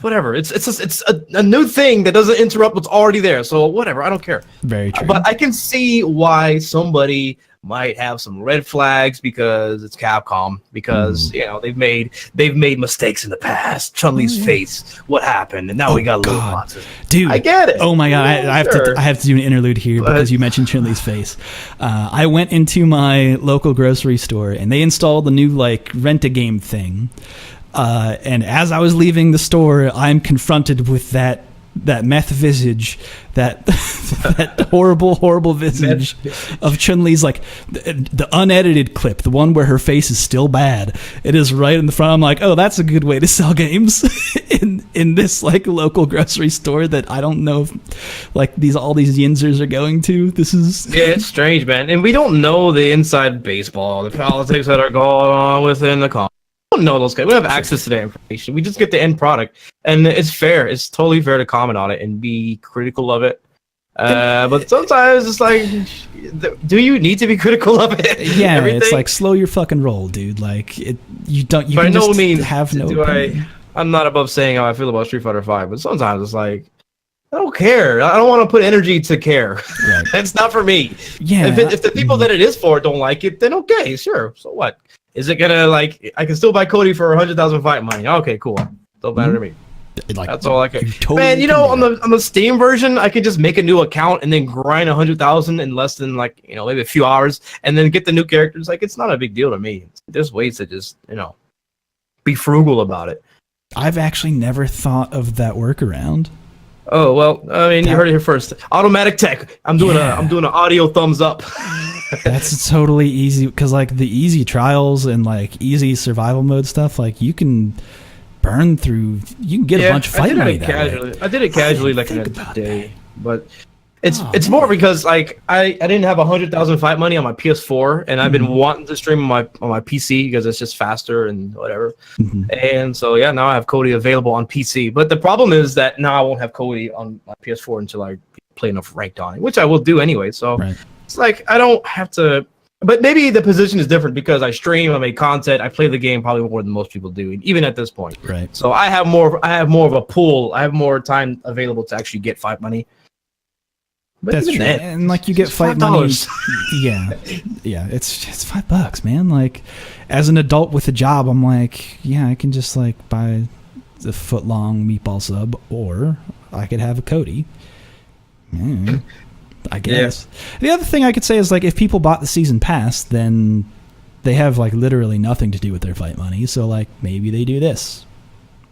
whatever. It's a new thing that doesn't interrupt what's already there. So whatever. I don't care. Very true. But I can see why somebody might have some red flags because it's Capcom. Because they've made mistakes in the past. Chun-Li's face. What happened? And now we got loot boxes. Dude, I get it. Oh my god, I have to do an interlude here because you mentioned Chun-Li's face. I went into my local grocery store and they installed the new like Renta Game thing. And as I was leaving the store, I'm confronted with that meth visage, that horrible visage of Chun-Li's, like the unedited clip, the one where her face is still bad. It is right in the front. I'm like, oh, that's a good way to sell games in this like local grocery store that I don't know if like all these yinzers are going to. This is it's strange, man, and we don't know the inside baseball, the politics that are going on within the company. We don't know those guys. We don't have access to that information. We just get the end product, and it's fair. It's totally fair to comment on it and be critical of it. But sometimes it's like, do you need to be critical of it? Yeah, it's like slow your fucking roll, dude. Like you don't. You by can no just means have no. I'm not above saying how I feel about Street Fighter V, but sometimes it's like, I don't care. I don't want to put energy to care. Right. It's not for me. Yeah. If the people that it is for don't like it, then okay, sure. So what? Is it gonna like? I can still buy Cody for 100,000 fight money. Okay, cool. Don't matter to me. Like, that's all I can. Totally Man, on the Steam version, I can just make a new account and then grind 100,000 in less than like maybe a few hours, and then get the new characters. Like, it's not a big deal to me. There's ways to just be frugal about it. I've actually never thought of that workaround. Oh well, I mean, you heard it here first. AutoMattock Tech. I'm doing an audio thumbs up. That's totally easy, because like the easy trials and like easy survival mode stuff, like you can burn through. You can get a bunch of fight money that way. I did it casually, like in a day, but it's more because like I didn't have 100,000 fight money on my PS4, and I've been wanting to stream on my PC because it's just faster and whatever. And so now I have Cody available on PC. But the problem is that now I won't have Cody on my PS4 until I play enough ranked on it, which I will do anyway. So It's like I don't have to. But maybe the position is different because I stream, I make content, I play the game probably more than most people do, even at this point. Right. So I have more of a pool. I have more time available to actually get fight money. But that's true. Then, and like you get fight money. Yeah. It's $5, man. Like as an adult with a job, I'm like, yeah, I can just like buy the foot-long meatball sub, or I could have a Cody. I guess. Yeah. The other thing I could say is like if people bought the season pass, then they have like literally nothing to do with their fight money. So like maybe they do this.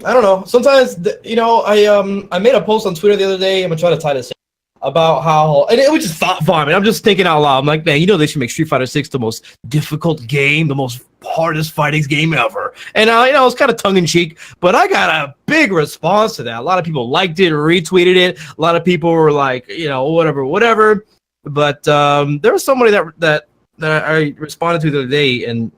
I don't know. Sometimes I made a post on Twitter the other day. I'm gonna try to tie this in about how, and it was just thought vomit. I'm just thinking out loud. I'm like, man, they should make Street Fighter 6 the most difficult game, the most hardest fighting game ever. And it's kind of tongue in cheek, but I got a big response to that. A lot of people liked it, retweeted it. A lot of people were like, whatever. But there was somebody that I responded to the other day, and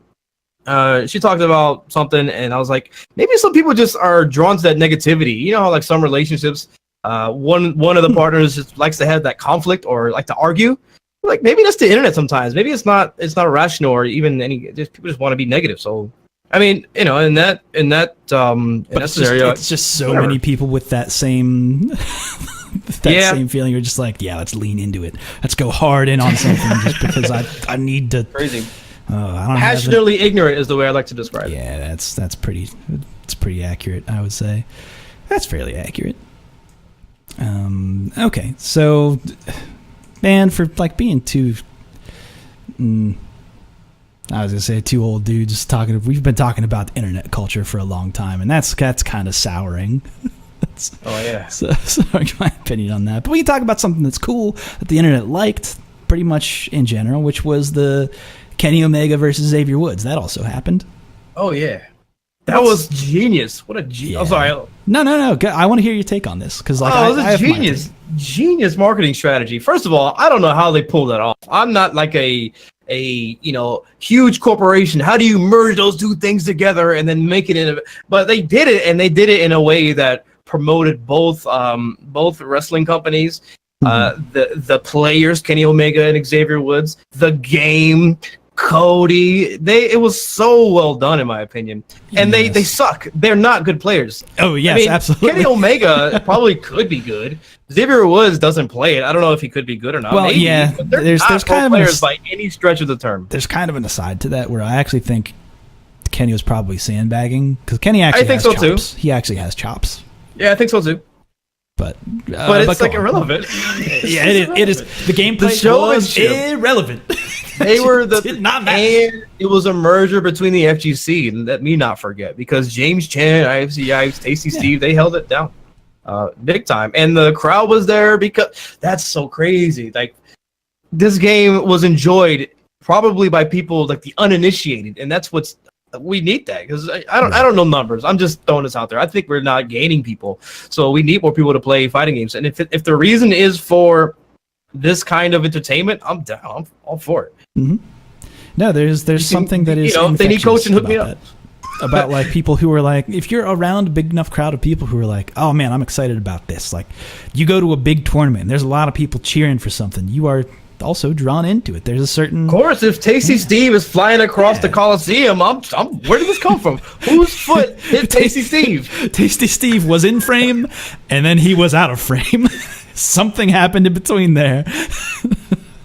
she talked about something, and I was like, maybe some people just are drawn to that negativity. You know how like some relationships, one of the partners just likes to have that conflict or like to argue. Like maybe that's the internet sometimes. Maybe it's not rational or even people just want to be negative. So I mean, in that scenario, it's just so many people with that same same feeling. You're just like, yeah, let's lean into it. Let's go hard in on something just because I need to. Crazy. I don't passionately ignorant is the way I like to describe it. Yeah, that's pretty accurate. I would say that's fairly accurate. Okay, so. Man, for like being two old dudes talking. We've been talking about the internet culture for a long time, and that's kind of souring. Oh yeah. So my opinion on that. But we can talk about something that's cool that the internet liked pretty much in general, which was the Kenny Omega versus Xavier Woods. That also happened. Oh yeah. That was genius. What a genius. Yeah. I'm sorry. No. I want to hear your take on this because it was a genius marketing strategy. First of all, I don't know how they pulled that off. I'm not like a huge corporation. How do you merge those two things together and then make it but they did it, and they did it in a way that promoted both wrestling companies, the players, Kenny Omega and Xavier Woods, the game, Cody. It was so well done in my opinion. And they suck. They're not good players. Oh yes, absolutely. Kenny Omega probably could be good. Xavier Woods doesn't play it. I don't know if he could be good or not. Well, maybe, yeah, but there's kind of players by any stretch of the term. There's kind of an aside to that where I actually think Kenny was probably sandbagging because Kenny actually has chops. Too. He actually has chops. Yeah, I think so too. But it's like irrelevant. Yeah, it is. The gameplay was irrelevant. They were did not matter. And it was a merger between the FGC, and let me not forget, because James Chen, IFC Ives, Tasty Steve, they held it down big time. And the crowd was there because that's so crazy. Like, this game was enjoyed probably by people like the uninitiated, and that's what's we need that, because I don't know numbers. I'm just throwing this out there. I think we're not gaining people, so we need more people to play fighting games. And if the reason is for this kind of entertainment, I'm down. I'm all for it. Mm-hmm. No, there's something that is if they need coaching, hook me up. About like people who are like, if you're around a big enough crowd of people who are like, oh man, I'm excited about this. Like, you go to a big tournament, and there's a lot of people cheering for something. You are also drawn into it. There's a certain, of course, if Tasty Steve is flying across the Coliseum, I'm where did this come from? Whose foot hit Tasty Steve? Tasty Steve was in frame, and then he was out of frame. Something happened in between there.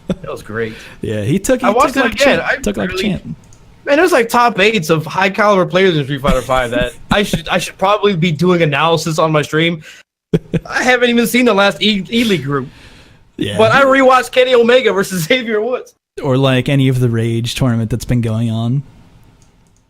That was great. Yeah, he took. I watched it again. Took like a champ. Man, there's like top 8s of high caliber players in Street Fighter V that I should probably be doing analysis on my stream. I haven't even seen the last E-League group. Yeah. But I rewatched Kenny Omega versus Xavier Woods. Or like any of the Rage tournament that's been going on.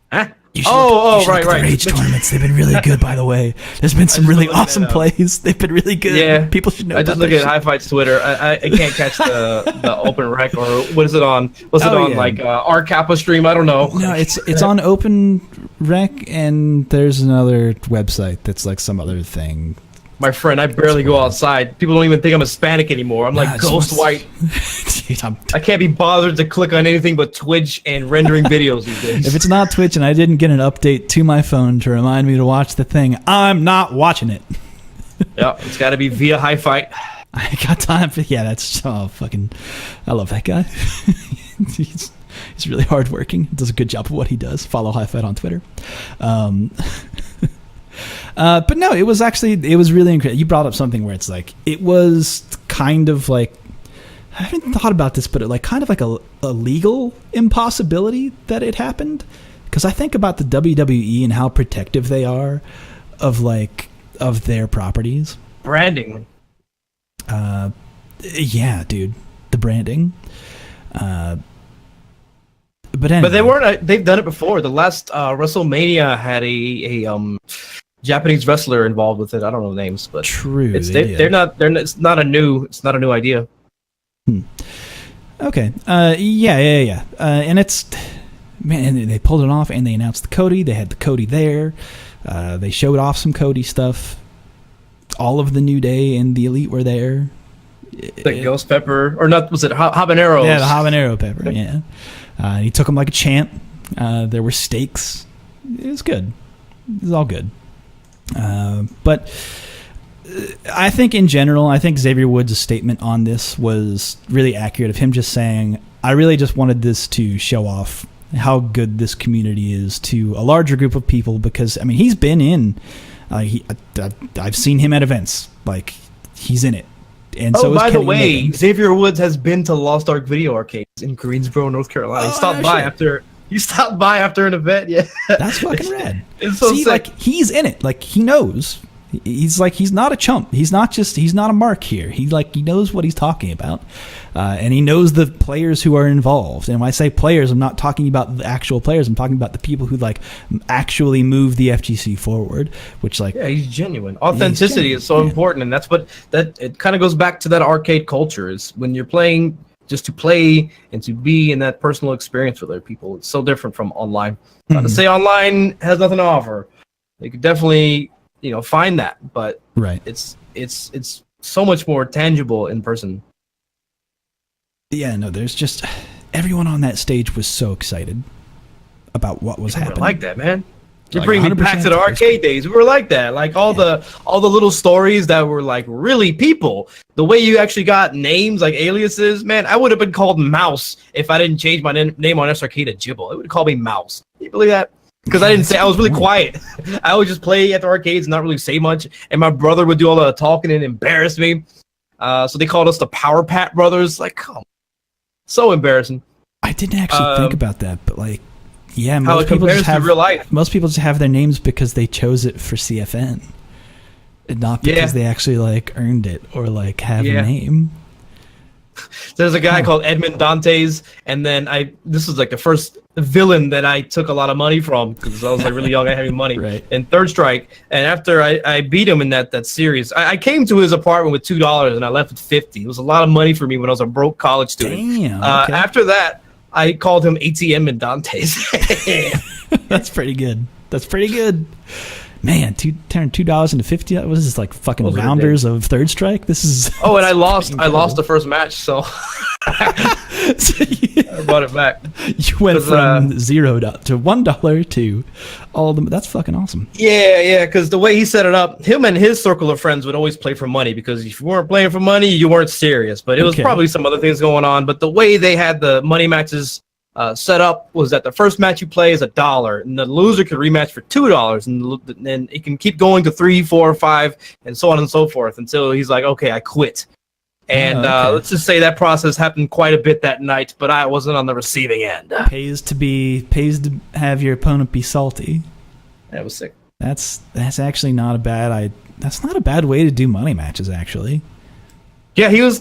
Huh? Right. The Rage tournaments, they've been really good, by the way. There's been some really awesome plays. They've been really good. Yeah, people should know. I just look at High Fight's Twitter. I can't catch the Open Rec, or what is it on? What's it on? Yeah. Like our Kappa stream? I don't know. No, it's on Open Rec, and there's another website that's like some other thing. My friend, I barely go outside. People don't even think I'm Hispanic anymore. I'm like ghost white. Dude, I can't be bothered to click on anything but Twitch and rendering videos these days. If it's not Twitch and I didn't get an update to my phone to remind me to watch the thing, I'm not watching it. Yeah, it's got to be via High Fight. I got time for that's fucking. I love that guy. he's really hardworking. Does a good job of what he does. Follow High Fight on Twitter. But no, it was really incredible. You brought up something where it's like it was kind of like I haven't thought about this, but kind of like a legal impossibility that it happened. Because I think about the WWE and how protective they are of their properties. Branding. Yeah, dude, the branding. But anyway. But they weren't. They've done it before. The last WrestleMania had a Japanese wrestler involved with it. I don't know the names, but true. They're not. It's not a new idea. Okay. Yeah. And it's man. They pulled it off, and they announced the Cody. They had the Cody there. They showed off some Cody stuff. All of the New Day and the Elite were there. The ghost pepper, or not? Was it habaneros? Yeah, the habanero pepper. Yeah. He took them like a champ. There were steaks. It was good. It was all good. But I think in general, Xavier Woods' statement on this was really accurate, of him just saying, I really just wanted this to show off how good this community is to a larger group of people, because, I mean, he's been in, I've seen him at events. Like, he's in it. And so by the way, Xavier Woods has been to Lost Ark Video Arcades in Greensboro, North Carolina. He stopped by after an event. Yeah, that's fucking rad. It's so sick. Like, he's in it. Like, he knows. He's not a chump. He's not a mark here. He knows what he's talking about, and he knows the players who are involved. And when I say players, I'm not talking about the actual players. I'm talking about the people who actually move the FGC forward. Which he's genuine. Authenticity is so important, and it kind of goes back to that arcade culture. Is when you're playing just to play and to be in that personal experience with other people. It's so different from online. Not to say online has nothing to offer. They could definitely find that, but right, it's so much more tangible in person. Yeah, no, there's just everyone on that stage was so excited about what was happening. Like that, man. You're bringing me back to the arcade days. We were like that, like all the little stories that were like really people. The way you actually got names like aliases, man. I would have been called Mouse if I didn't change my name on S-Arcade to Jibble. It would call me Mouse. Can you believe that? Because I was really quiet. I would just play at the arcades and not really say much. And my brother would do all the talking and embarrass me. So they called us the Power Pat Brothers. Like, come on. So embarrassing. I didn't actually think about that, but yeah, how it compares to real life. Most people just have their names because they chose it for CFN. And not because they actually earned it or have a name. There's a guy called Edmond Dantes, and then this was the first villain that I took a lot of money from because I was really young and having money. Right. In Third Strike, and after I beat him in that series, I came to his apartment with $2 and I left with $50. It was a lot of money for me when I was a broke college student. Damn. Okay. After that, I called him ATM and Dantes. That's pretty good. Man, turn $2 into $50. What is this, fucking rounders of Third Strike? This is. Oh, and I lost the first match, so I brought it back. You went from $0 to $1 to all the. That's fucking awesome. Yeah, because the way he set it up, him and his circle of friends would always play for money, because if you weren't playing for money, you weren't serious. But it was probably some other things going on. But the way they had the money matches set up was that the first match you play is $1, and the loser can rematch for $2, and then it can keep going to 3, 4, 5, and so on and so forth until he's like, okay, I quit. And let's just say that process happened quite a bit that night, but I wasn't on the receiving end. Pays to have your opponent be salty. That was sick. That's actually not a bad. That's not a bad way to do money matches, actually. Yeah, he was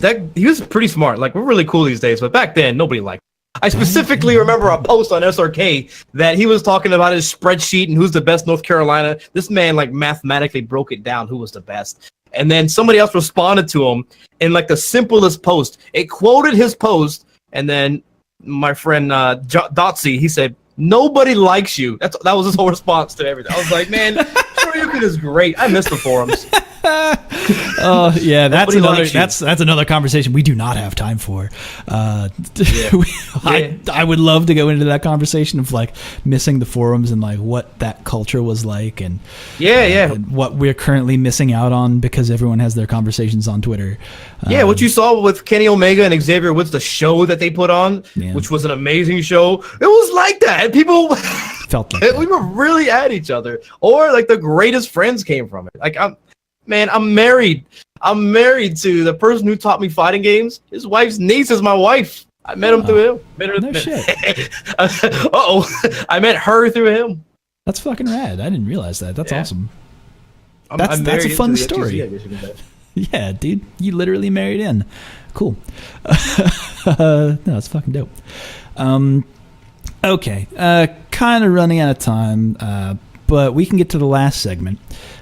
pretty smart. We're really cool these days, but back then nobody liked. I specifically remember a post on SRK that he was talking about his spreadsheet and who's the best North Carolina. This man mathematically broke it down who was the best. And then somebody else responded to him in the simplest post. It quoted his post, and then my friend Dotsy, he said, "Nobody likes you." That was his whole response to everything. I was like, man, Shoryuken is great. I miss the forums. Oh yeah, that's Nobody another likes you. that's another conversation we do not have time for. I would love to go into that conversation of like missing the forums and like what that culture was like, and and what we're currently missing out on because everyone has their conversations on Twitter. What you saw with Kenny Omega and Xavier Woods, the show that they put on, which was an amazing show. It was like that. People felt like we were really at each other, or like the greatest friends came from it. Like I'm married. I'm married to the person who taught me fighting games. His wife's niece is my wife. I met him through him. No shit. I met her through him. That's fucking rad. I didn't realize that. That's awesome. I'm that's a fun into the story. FTC, I guess you can say. Yeah, dude, you literally married in. Cool. No, that's fucking dope. Okay, kind of running out of time, but we can get to the last segment.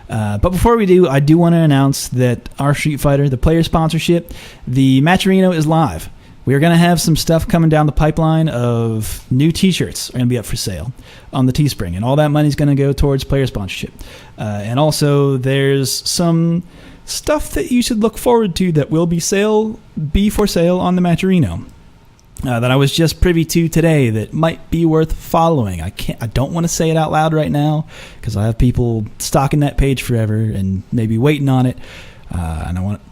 But before we do, I do want to announce that our Street Fighter, the player sponsorship, the Matcherino is live. We're going to have some stuff coming down the pipeline of new T-shirts are going to be up for sale on the Teespring, and all that money is going to go towards player sponsorship. And also, there's some stuff that you should look forward to that will be for sale on the Matcherino. That I was just privy to today that might be worth following. I don't want to say it out loud right now because I have people stalking that page forever and maybe waiting on it. And I want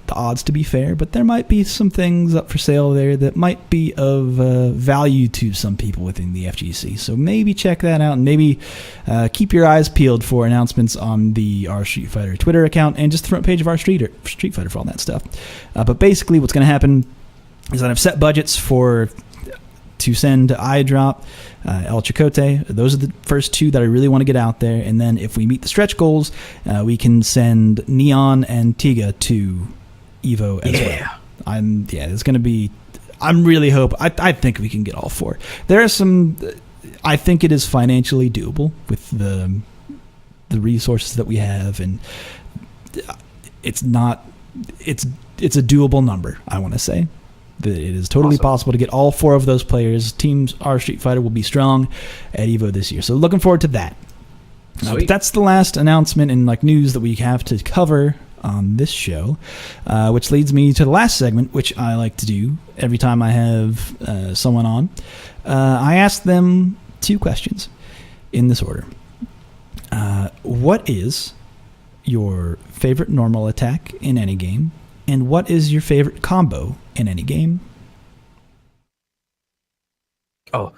the odds to be fair, but there might be some things up for sale there that might be of value to some people within the FGC. So maybe check that out, and maybe keep your eyes peeled for announcements on our Street Fighter Twitter account and just the front page of our Street Fighter for all that stuff. But basically, what's going to happen is that I've set budgets to send iDrop, El Chicote. Those are the first two that I really want to get out there. And then if we meet the stretch goals, we can send Neon and Tiga to Evo as well. It's going to be... I'm really hoping... I think we can get all four. There are some... I think it is financially doable with the resources that we have, and it's not... It's a doable number, I want to say. That it is totally possible to get all four of those players. Teams R Street Fighter will be strong at Evo this year, so looking forward to that. But that's the last announcement and like news that we have to cover on this show, which leads me to the last segment, which I like to do every time I have someone on. I ask them two questions in this order. What is your favorite normal attack in any game? And what is your favorite combo in any game? I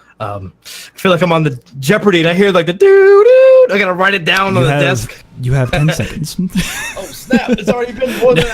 feel like I'm on the Jeopardy and I hear like the doo-doo. I gotta write it down on the desk. You have 10 seconds. Oh, snap. It's already been more than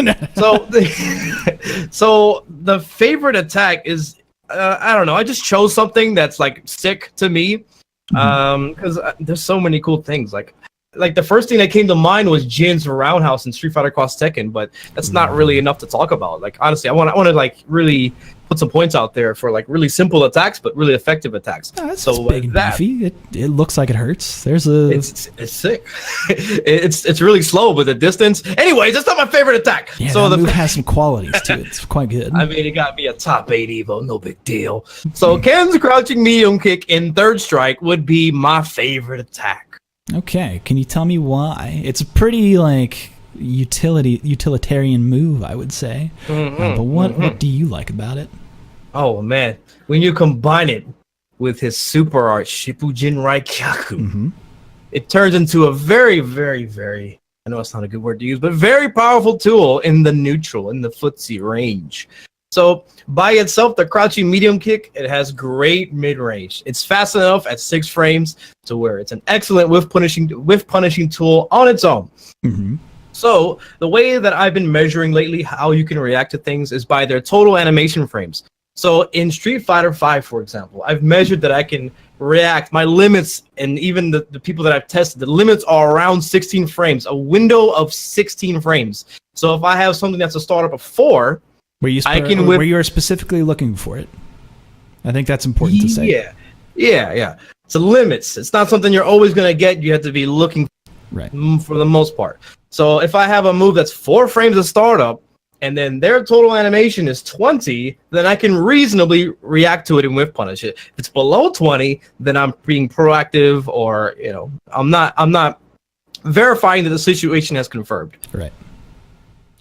an hour. So the favorite attack is, I don't know. I just chose something that's like sick to me. Because there's so many cool things. Like the first thing that came to mind was Jin's roundhouse in Street Fighter Cross Tekken, but that's not really enough to talk about. Like honestly, I want to like really put some points out there for like really simple attacks, but really effective attacks. Oh, that's big and beefy. It looks like it hurts. It's sick. it's really slow, but the distance. Anyways, that's not my favorite attack. Yeah, so the move has some qualities to it. It's quite good. I mean, it got me a top 8 Evo, no big deal. So Ken's crouching medium kick in third strike would be my favorite attack. Okay, can you tell me why? It's a pretty like utilitarian move, I would say. But what do you like about it? Oh man, when you combine it with his super art Shippujin Raikyaku, it turns into a very, very, very, I know it's not a good word to use, but very powerful tool in the neutral, in the footsie range. So by itself, the crouching medium kick, it has great mid-range. It's fast enough at 6 frames to where it's an excellent whiff punishing tool on its own. So the way that I've been measuring lately how you can react to things is by their total animation frames. So in Street Fighter V, for example, I've measured that I can react. My limits, and even the people that I've tested, the limits are around 16 frames, a window of 16 frames. So if I have something that's a startup of 4, where you are specifically looking for it. I think that's important to say. Yeah. It's a limits. It's not something you're always going to get. You have to be looking for the most part. So if I have a move that's 4 frames of startup, and then their total animation is 20, then I can reasonably react to it and whiff punish it. If it's below 20, then I'm being proactive, or I'm not verifying that the situation has confirmed. Right.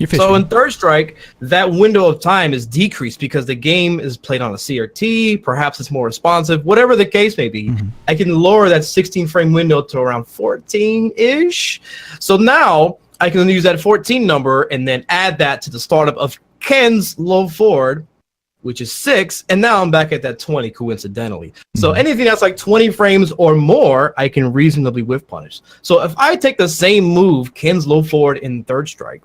So in Third Strike, that window of time is decreased because the game is played on a CRT. Perhaps it's more responsive. Whatever the case may be, I can lower that 16-frame window to around 14-ish. So now I can use that 14 number and then add that to the startup of Ken's low forward, which is 6, and now I'm back at that 20 coincidentally. So anything that's like 20 frames or more, I can reasonably whiff punish. So if I take the same move, Ken's low forward in Third Strike,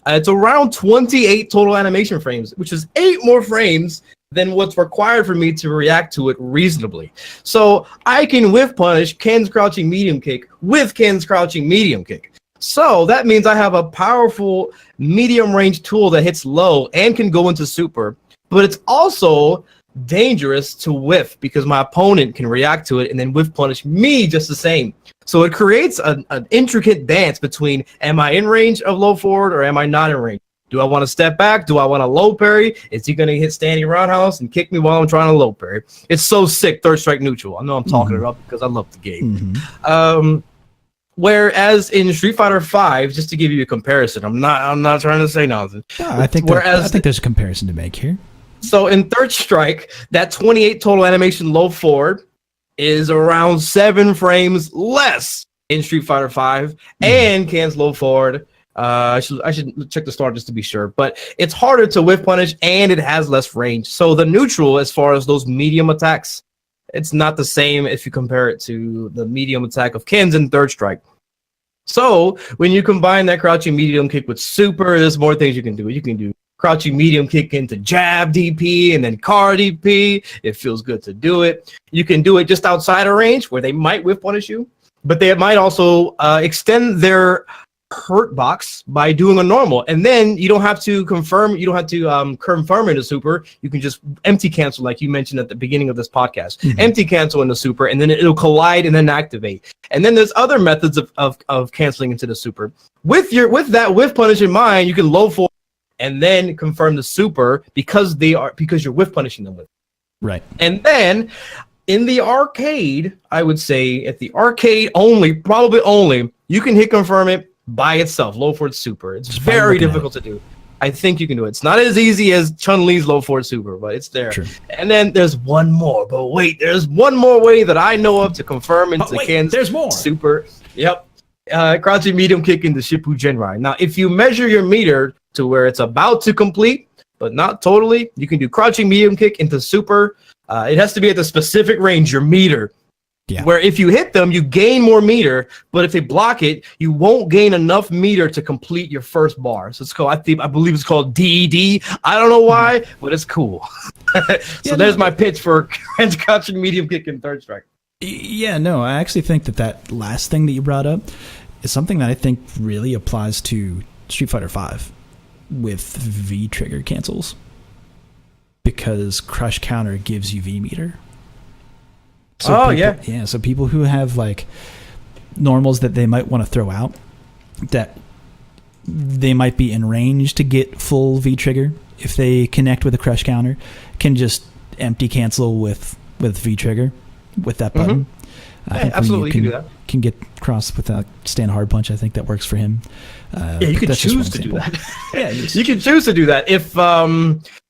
it's around 28 total animation frames, which is 8 more frames than what's required for me to react to it reasonably. So I can whiff punish Ken's crouching medium kick with Ken's crouching medium kick. So that means I have a powerful medium range tool that hits low and can go into super, but it's also dangerous to whiff because my opponent can react to it and then whiff punish me just the same. So it creates an intricate dance between, am I in range of low forward or am I not in range? Do I want to step back? Do I want to low parry? Is he going to hit standing roundhouse and kick me while I'm trying to low parry? It's so sick, Third Strike neutral. I know I'm talking it up because I love the game. Whereas in Street Fighter V, just to give you a comparison, I'm not trying to say nothing. I think there's a comparison to make here. So in Third Strike, that 28 total animation low forward is around 7 frames less in Street Fighter V, and Ken's low forward. I should check the start just to be sure, but it's harder to whiff punish and it has less range. So the neutral, as far as those medium attacks, it's not the same if you compare it to the medium attack of Ken's in Third Strike. So when you combine that crouching medium kick with super, there's more things you can do. You can do crouching medium kick into jab DP and then car DP. It feels good to do it. You can do it just outside of range where they might whiff punish you, but they might also extend their hurt box by doing a normal, and then you don't have to confirm. You don't have to confirm into super. You can just empty cancel, like you mentioned at the beginning of this podcast. Empty cancel into super, and then it'll collide and then activate. And then there's other methods of canceling into the super. With that whiff punish in mind, you can low forward and then confirm the super because you're whiff punishing them with. Right. And then in the arcade, I would say at the arcade only, probably only, you can hit confirm it by itself, low forward super. It's very difficult to do. I think you can do it. It's not as easy as Chun-Li's low forward super, but it's there. True. And then there's one more. But wait, there's one more way that I know of to confirm into Ken's there's more. Super. Yep. Crouching medium kick into Shippu Genrai. Now, if you measure your meter to where it's about to complete, but not totally, you can do crouching medium kick into super. It has to be at the specific range, your meter. Yeah. Where if you hit them, you gain more meter, but if they block it, you won't gain enough meter to complete your first bar. So it's called, I believe it's called DED. I don't know why, but it's cool. There's my pitch for crouching medium kick in Third Strike. Yeah, no, I actually think that last thing that you brought up is something that I think really applies to Street Fighter V with VTrigger cancels, because crush counter gives you V meter. So so people who have like normals that they might want to throw out, that they might be in range to get full V trigger if they connect with a crush counter, can just empty cancel with V trigger with that button. Absolutely, you can do that. Can get cross without stand hard punch. I think that works for him. You can choose to do that. You can choose to do that if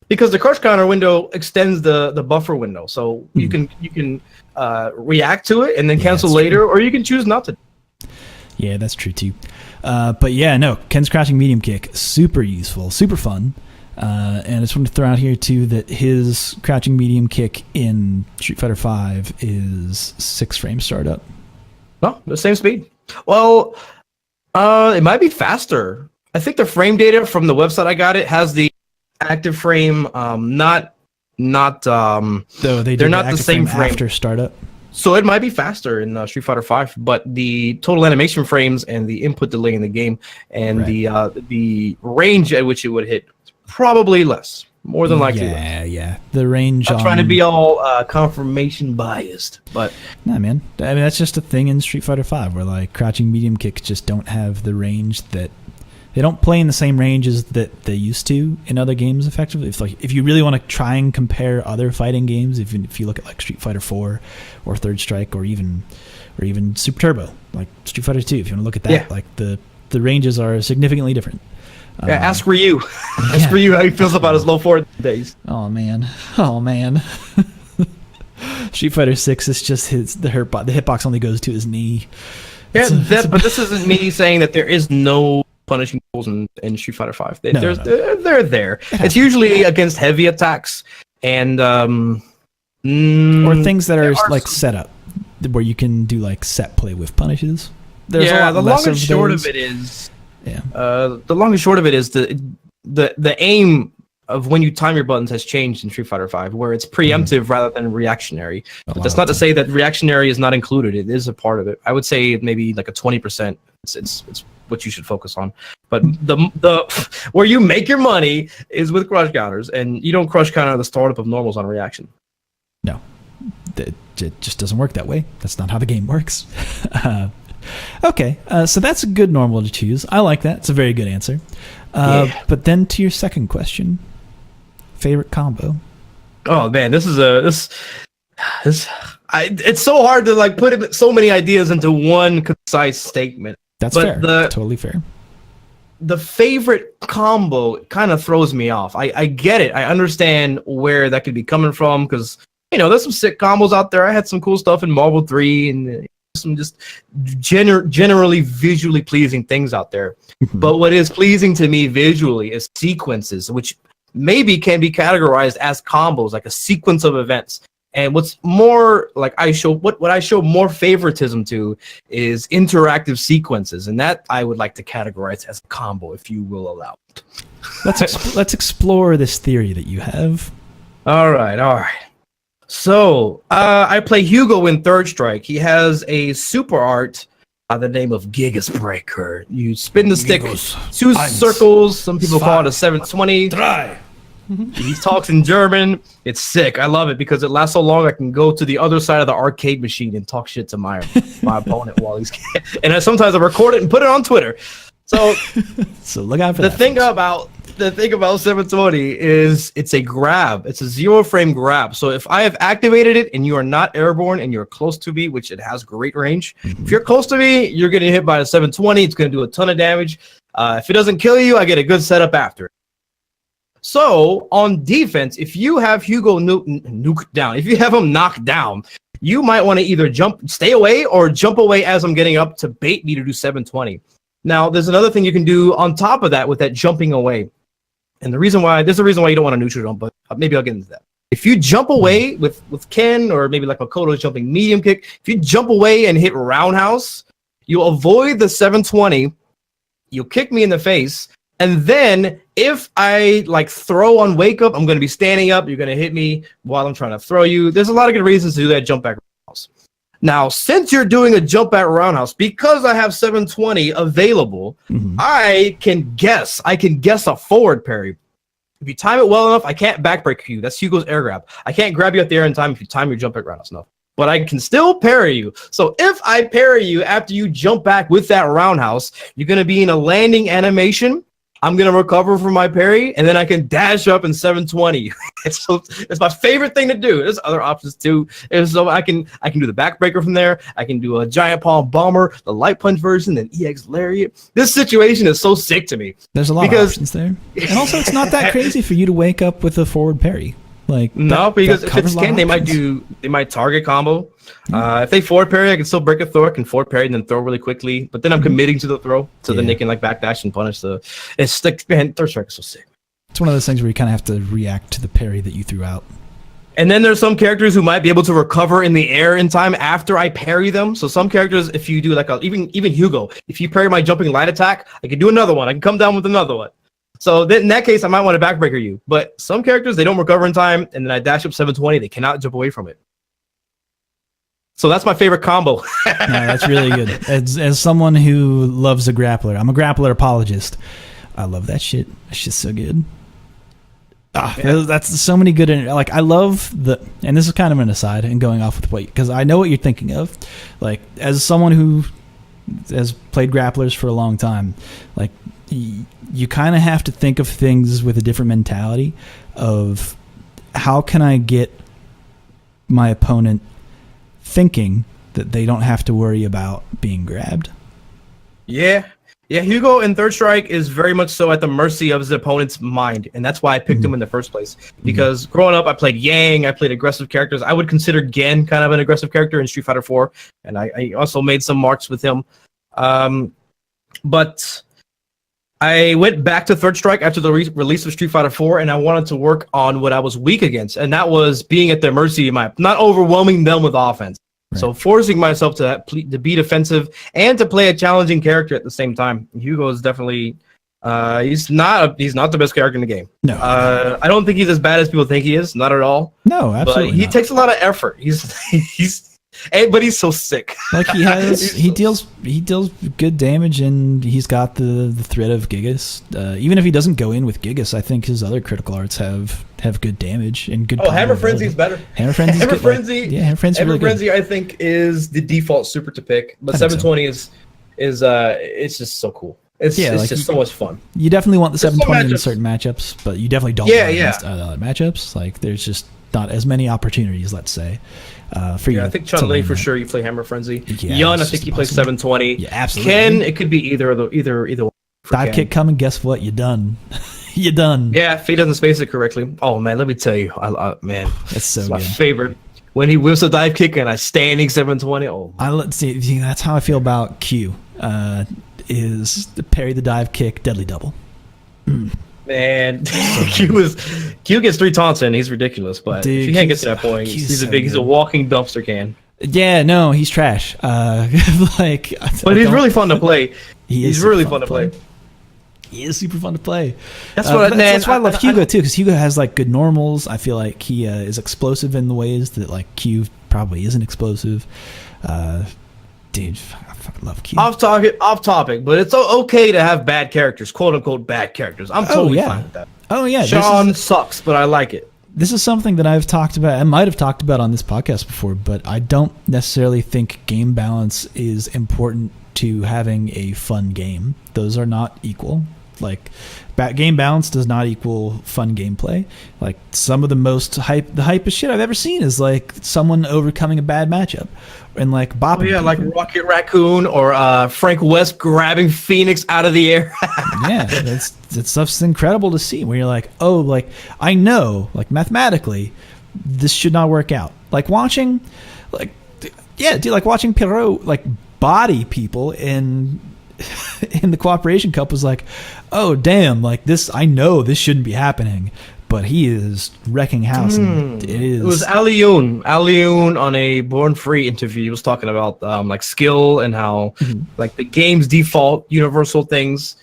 because the crush counter window extends the buffer window, so you can react to it and then cancel later, or you can choose not to. Yeah, that's true too. But yeah, no, Ken's crouching medium kick, super useful, super fun. And I just want to throw out here too that his crouching medium kick in Street Fighter V is 6 frame startup. No, the same speed. Well, it might be faster. I think the frame data from the website I got it has the active frame, though they're not the same frame after startup. So it might be faster in Street Fighter V, but the total animation frames and the input delay in the game and the range at which it would hit probably less, more than likely. Yeah. The range. I'm trying to be all confirmation biased, but nah, man. I mean, that's just a thing in Street Fighter V where like crouching medium kicks just don't have the range that. They don't play in the same ranges that they used to in other games effectively. If you really want to try and compare other fighting games, if you look at like Street Fighter 4 or Third Strike or even or even Super Turbo, like Street Fighter 2. If you want to look at that, like the ranges are significantly different. Ask Ryu. Ask Ryu how he feels about his low forward days. Oh man. Street Fighter 6 is just the hitbox only goes to his knee. Yeah, but this isn't me saying that there is no punishing goals in Street Fighter 5. They're there. It's usually against heavy attacks and or things that are like set up where you can do like set play with punishes. There's the long and short of it is the long and short of it is the aim of when you time your buttons has changed in Street Fighter 5, where it's preemptive rather than reactionary. But that's not to say that reactionary is not included. It is a part of it. I would say maybe like a 20%. It's what you should focus on. But the where you make your money is with crush counters, and you don't crush counter the startup of normals on reaction. No, it just doesn't work that way. That's not how the game works. Okay, so that's a good normal to choose. I like that. It's a very good answer. But then to your second question, favorite combo. Oh man, it's so hard to like put so many ideas into one concise statement. That's fair. Totally fair. The favorite combo kind of throws me off. I get it. I understand where that could be coming from because there's some sick combos out there. I had some cool stuff in Marvel 3 and some just generally visually pleasing things out there. But what is pleasing to me visually is sequences, which maybe can be categorized as combos, like a sequence of events. And what's more like what I show more favoritism to is interactive sequences, and that I would like to categorize as a combo, if you will allow it. Let's explore this theory that you have. All right. So I play Hugo in Third Strike. He has a super art by the name of Gigas Breaker. You spin the stick, 2 circles. Some people call it a 720. He talks in German. It's sick. I love it because it lasts so long. I can go to the other side of the arcade machine and talk shit to my opponent while he's. And sometimes I record it and put it on Twitter. So look out for that. The thing about 720 is it's a grab. It's a 0 frame grab. So if I have activated it and you are not airborne and you're close to me, which it has great range, if you're close to me, you're getting hit by a 720. It's going to do a ton of damage. If it doesn't kill you, I get a good setup after it. So on defense, if you have Hugo nuked down, if you have him knocked down, you might want to either stay away or jump away as I'm getting up to bait me to do 720. Now, there's another thing you can do on top of that with that jumping away. And there's a reason why you don't want to neutral jump, but maybe I'll get into that. If you jump away with Ken, or maybe like Makoto's jumping medium kick, if you jump away and hit roundhouse, you'll avoid the 720, you'll kick me in the face, and then if I like throw on wake up, I'm going to be standing up, you're going to hit me while I'm trying to throw you. There's a lot of good reasons to do that jump back roundhouse. Now, since you're doing a jump back roundhouse, because I have 720 available, I can guess a forward parry. If you time it well enough, I can't backbreak you. That's Hugo's air grab. I can't grab you at the air in time if you time your jump back roundhouse enough. But I can still parry you. So if I parry you after you jump back with that roundhouse, you're going to be in a landing animation. I'm going to recover from my parry, and then I can dash up in 720. It's my favorite thing to do. There's other options too. So I can do the backbreaker from there. I can do a giant palm bomber, the light punch version, then EX lariat. This situation is so sick to me. There's a lot of options there. And also, it's not that crazy for you to wake up with a forward parry. Because if it's Ken, they might target combo. If they forward parry, I can still break a throw. I can forward parry and then throw really quickly. But then I'm committing to the throw, so then they can like backdash and punish it's like, man, Third Strike is so sick. It's one of those things where you kind of have to react to the parry that you threw out. And then there's some characters who might be able to recover in the air in time after I parry them. So some characters, if you do like even Hugo, if you parry my jumping light attack, I can do another one. I can come down with another one. So then in that case, I might want to backbreaker you. But some characters, they don't recover in time, and then I dash up 720. They cannot jump away from it. So that's my favorite combo. That's really good. As someone who loves a grappler, I'm a grappler apologist. I love that shit. That's just so good. That's so many good. Like I love and this is kind of an aside and going off with because I know what you're thinking of. Like as someone who has played grapplers for a long time, like. You kind of have to think of things with a different mentality of how can I get my opponent thinking that they don't have to worry about being grabbed. Yeah. Yeah, Hugo in Third Strike is very much so at the mercy of his opponent's mind, and that's why I picked him in the first place. Because growing up, I played Yang, I played aggressive characters. I would consider Gen kind of an aggressive character in Street Fighter 4, and I also made some marks with him. But I went back to Third Strike after the release of Street Fighter 4, and I wanted to work on what I was weak against, and that was being at their mercy, not overwhelming them with offense. Right. So forcing myself to be defensive and to play a challenging character at the same time. Hugo is definitely he's not the best character in the game. No, I don't think he's as bad as people think he is. Not at all. No, absolutely. But he takes a lot of effort. But he's so sick. Like he deals good damage, and he's got the threat of Gigas. Even if he doesn't go in with Gigas, I think his other critical arts have good damage and good. Oh, Hammer Frenzy's better. Hammer Frenzy. Hammer Frenzy. Like, yeah, Hammer Frenzy. Hammer really Frenzy, good. I think, is the default super to pick. But 720 is it's just so cool. It's just so much fun. You definitely want the 720 in certain matchups, but you definitely don't want it against other matchups. Like there's just not as many opportunities, let's say. For you, I think Chun-Li for sure. You play Hammer Frenzy. Yeah, Yun, I think he plays 720. Yeah, absolutely. Ken, it could be either one. Dive kick coming. Guess what? You're done. You're done. Yeah, if he doesn't space it correctly. Oh man, let me tell you, man, that's so it's good. My favorite when he whips a dive kick and I standing 720. Oh, let's see. That's how I feel about Q. Is parry the dive kick, deadly double. Man, Q gets 3 taunts in. He's ridiculous, but if you can't get to that point, he's a walking dumpster can. Yeah, no, he's trash. But he's really fun to play. He's really fun to play. He is super fun to play. That's why I love Hugo too, because Hugo has like good normals. I feel like he is explosive in the ways that like Q probably isn't explosive. Dude, I fucking love Q. Off topic, but it's okay to have bad characters, quote unquote bad characters. I'm totally fine with that. Oh yeah, Sean sucks, but I like it. This is something that I've talked about. I might have talked about on this podcast before, but I don't necessarily think game balance is important to having a fun game. Those are not equal. Like, game balance does not equal fun gameplay. Like, some of the hypest shit I've ever seen is like someone overcoming a bad matchup and like bopping. Oh yeah, like Rocket Raccoon or Frank West grabbing Phoenix out of the air. Yeah, that stuff's incredible to see. Where you're like, oh, like I know, like mathematically, this should not work out. Like watching, like watching Perot like body people in the Cooperation Cup was like, oh damn, like this, I know this shouldn't be happening, but he is wrecking house. And it was Alioun on a Born Free interview. He was talking about like skill and how like the game's default universal things,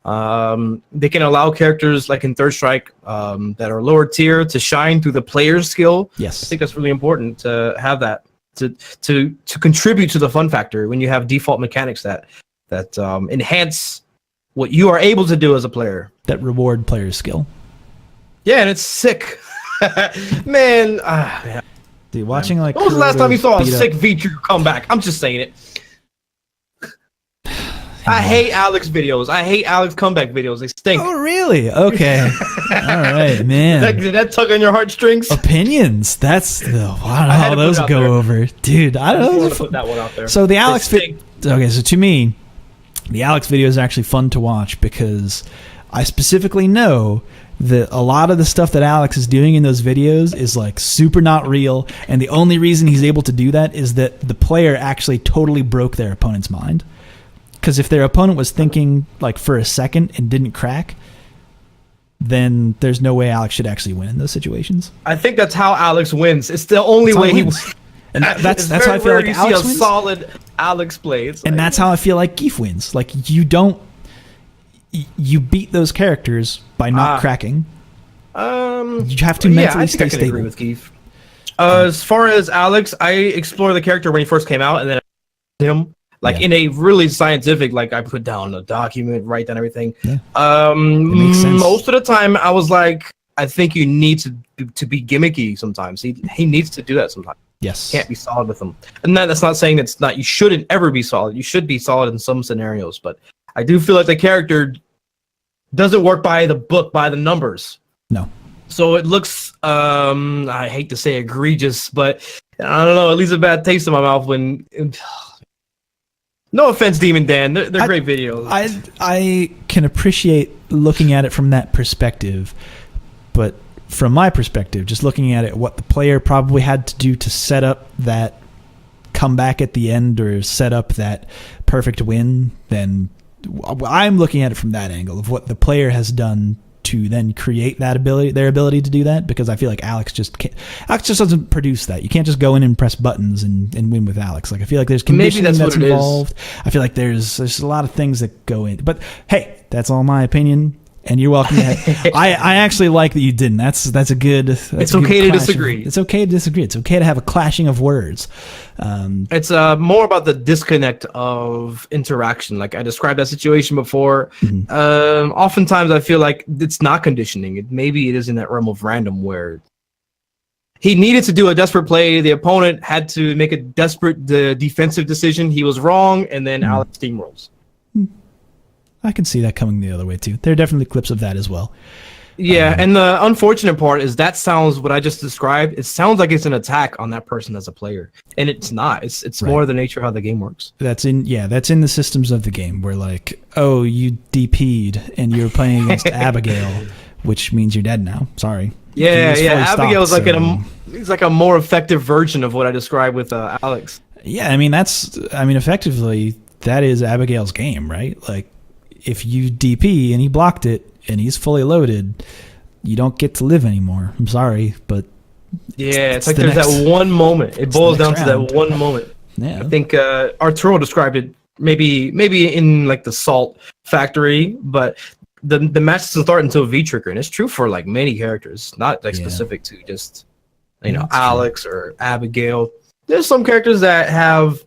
they can allow characters like in Third Strike that are lower tier to shine through the player's skill. Yes, I think that's really important to have that to contribute to the fun factor when you have default mechanics that enhance what you are able to do as a player. That reward player's skill. Yeah, and it's sick. Man. Dude, watching like... When was the last time you saw a sick VTrigger comeback? I'm just saying it. I hate Alex videos. I hate Alex comeback videos. They stink. Oh, really? Okay. All right, man. Did that tug on your heartstrings? Opinions. That's... I don't know how those go over. Dude, I don't know. Put that one out there. So the Alex... Okay, so to me, the Alex video is actually fun to watch because I specifically know that a lot of the stuff that Alex is doing in those videos is like super not real, and the only reason he's able to do that is that the player actually totally broke their opponent's mind. Because if their opponent was thinking like for a second and didn't crack, then there's no way Alex should actually win in those situations. I think that's how Alex wins. It's the only way he wins. And that's how I feel like Alex wins. Solid Alex plays. And that's how I feel like Geef wins. Like you beat those characters by not cracking. You have to mentally stay stable. I agree with Geef. As far as Alex, I explored the character when he first came out, and then him in a really scientific. Like I put down a document, write down everything. Yeah. Makes sense. Most of the time, I was like, I think you need to be gimmicky sometimes. He needs to do that sometimes. Yes. You can't be solid with him. And that's not saying that's not, you shouldn't ever be solid. You should be solid in some scenarios, but I do feel like the character doesn't work by the book, by the numbers. No. So it looks, I hate to say egregious, but I don't know. It leaves a bad taste in my mouth when. No offense, Demon Dan. They're great videos. I can appreciate looking at it from that perspective, but from my perspective, just looking at it, what the player probably had to do to set up that comeback at the end or set up that perfect win, then I'm looking at it from that angle of what the player has done to then create that their ability to do that, because I feel like Alex just doesn't produce that. You can't just go in and press buttons and win with Alex. Like, I feel like there's conditioning that's involved. I feel like there's a lot of things that go in. But hey, that's all my opinion, and you're welcome to I actually like that you didn't. It's okay to disagree. It's okay to disagree. It's okay to have a clashing of words. It's more about the disconnect of interaction. Like I described that situation before. Mm-hmm. Oftentimes I feel like it's not conditioning. Maybe it is in that realm of random where he needed to do a desperate play. The opponent had to make a desperate defensive decision. He was wrong, and then Alex steamrolls. I can see that coming the other way too. There are definitely clips of that as well. Yeah, and the unfortunate part is that sounds what I just described. It sounds like it's an attack on that person as a player, and it's not. It's right. More the nature of how the game works. That's in the systems of the game where like, oh, you DP'd and you're playing against Abigail, which means you're dead now. Sorry. Yeah. Abigail's like a more effective version of what I described with Alex. Yeah, effectively that is Abigail's game, right? Like, if you DP and he blocked it and he's fully loaded, you don't get to live anymore. I'm sorry, but it's like there's that one moment. It boils down to that one moment. Yeah, I think Arturo described it maybe in like the Salt Factory, but the match doesn't start until VTrigger, and it's true for like many characters, not like specific to just Alex or Abigail. There's some characters that have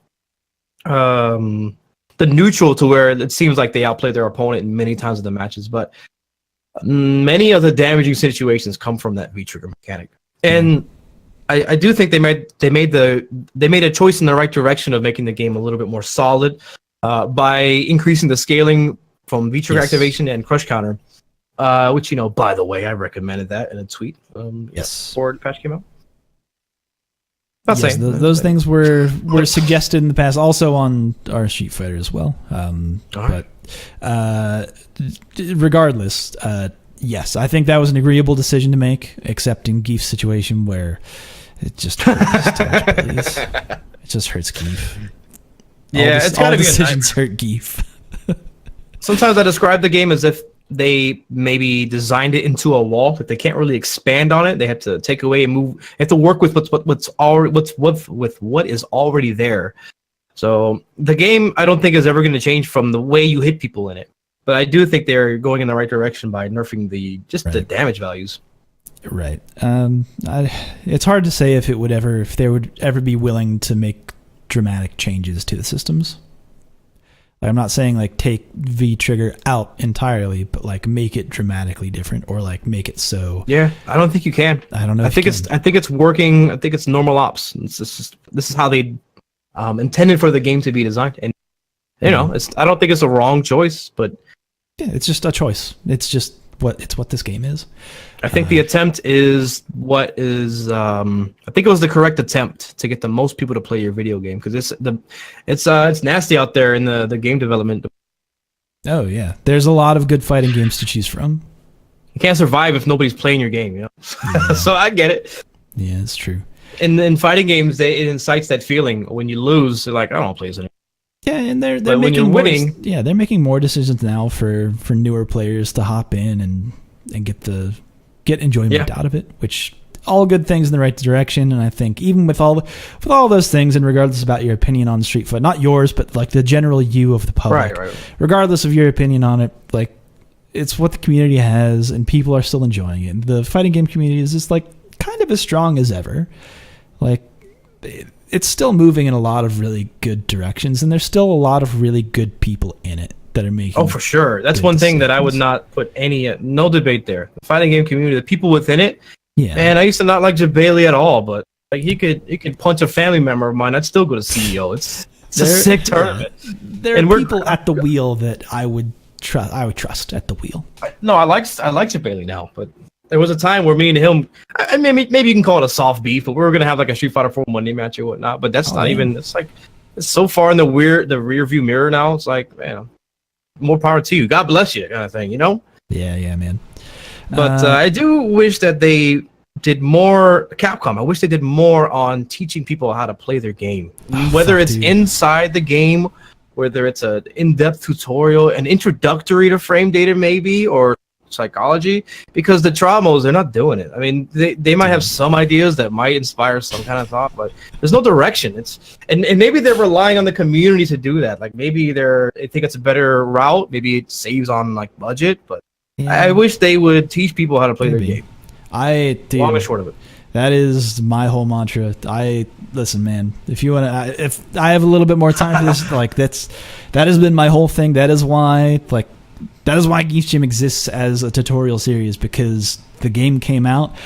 the neutral to where it seems like they outplay their opponent in many times of the matches, but many of the damaging situations come from that VTrigger mechanic. And I do think they made a choice in the right direction of making the game a little bit more solid by increasing the scaling from VTrigger activation and crush counter, which by the way, I recommended that in a tweet. Before the patch came out. Those things were suggested in the past, also on our Street Fighter as well. But regardless, yes, I think that was an agreeable decision to make, except in Geef's situation where it just hurts It just hurts Geef. Yeah, it's got to be decisions hurt Geef. Sometimes I describe the game as if they maybe designed it into a wall that they can't really expand on it. They have to take away and move. They have to work with what is already there. So the game, I don't think is ever going to change from the way you hit people in it. But I do think they're going in the right direction by nerfing the damage values. Right. It's hard to say if they would ever be willing to make dramatic changes to the systems. Like, I'm not saying like take VTrigger out entirely, but like make it dramatically different, or like make it so. Yeah, I don't think you can. I don't know. I think it's working. I think it's normal ops. This is how they intended for the game to be designed, and I don't think it's a wrong choice, but yeah, it's just a choice. It's just what this game is. I think the attempt is what is. I think it was the correct attempt to get the most people to play your video game, because it's nasty out there in the game development. Oh yeah, there's a lot of good fighting games to choose from. You can't survive if nobody's playing your game, Yeah. So I get it. Yeah, it's true. And in fighting games, it incites that feeling when you lose. They're like, I don't want to play this anymore. Yeah, and they're when making you're winning. They're making more decisions now for newer players to hop in and get enjoyment out of it, which all good things in the right direction. And I think even with all those things, and regardless about your opinion on Street Fighter, not yours, but like the general you of the public, right. Regardless of your opinion on it, like it's what the community has, and people are still enjoying it. And the fighting game community is just like kind of as strong as ever. Like it's still moving in a lot of really good directions, and there's still a lot of really good people in it that are making. Oh, for sure. That's one thing that I would not put no debate there. The fighting game community, the people within it. Yeah. Man, I used to not like Jabali at all, but like he could punch a family member of mine. I'd still go to CEO. It's a sick tournament. There are people at the wheel that I would trust at the wheel. I like Jabali now, but There was a time where me and him, maybe you can call it a soft beef, but we were gonna have like a Street Fighter 4 Monday match or whatnot. But that's not even. It's like it's so far in the rear view mirror now. It's like, man, more power to you. God bless you, kind of thing, you know? Yeah, man. But I do wish that they did more. Capcom, I wish they did more on teaching people how to play their game, whether it's inside the game, whether it's an in-depth tutorial, an introductory to frame data, maybe, or psychology, because the Tramos, they're not doing it. I mean, they might have some ideas that might inspire some kind of thought, but there's no direction. And maybe they're relying on the community to do that. Like maybe they think it's a better route. Maybe it saves on like budget, but I wish they would teach people how to play their game. Long and short of it. That is my whole mantra. Listen, man. If you want to, if I have a little bit more time for this, like that has been my whole thing. That is why Geeks Gym exists as a tutorial series, because the game came out,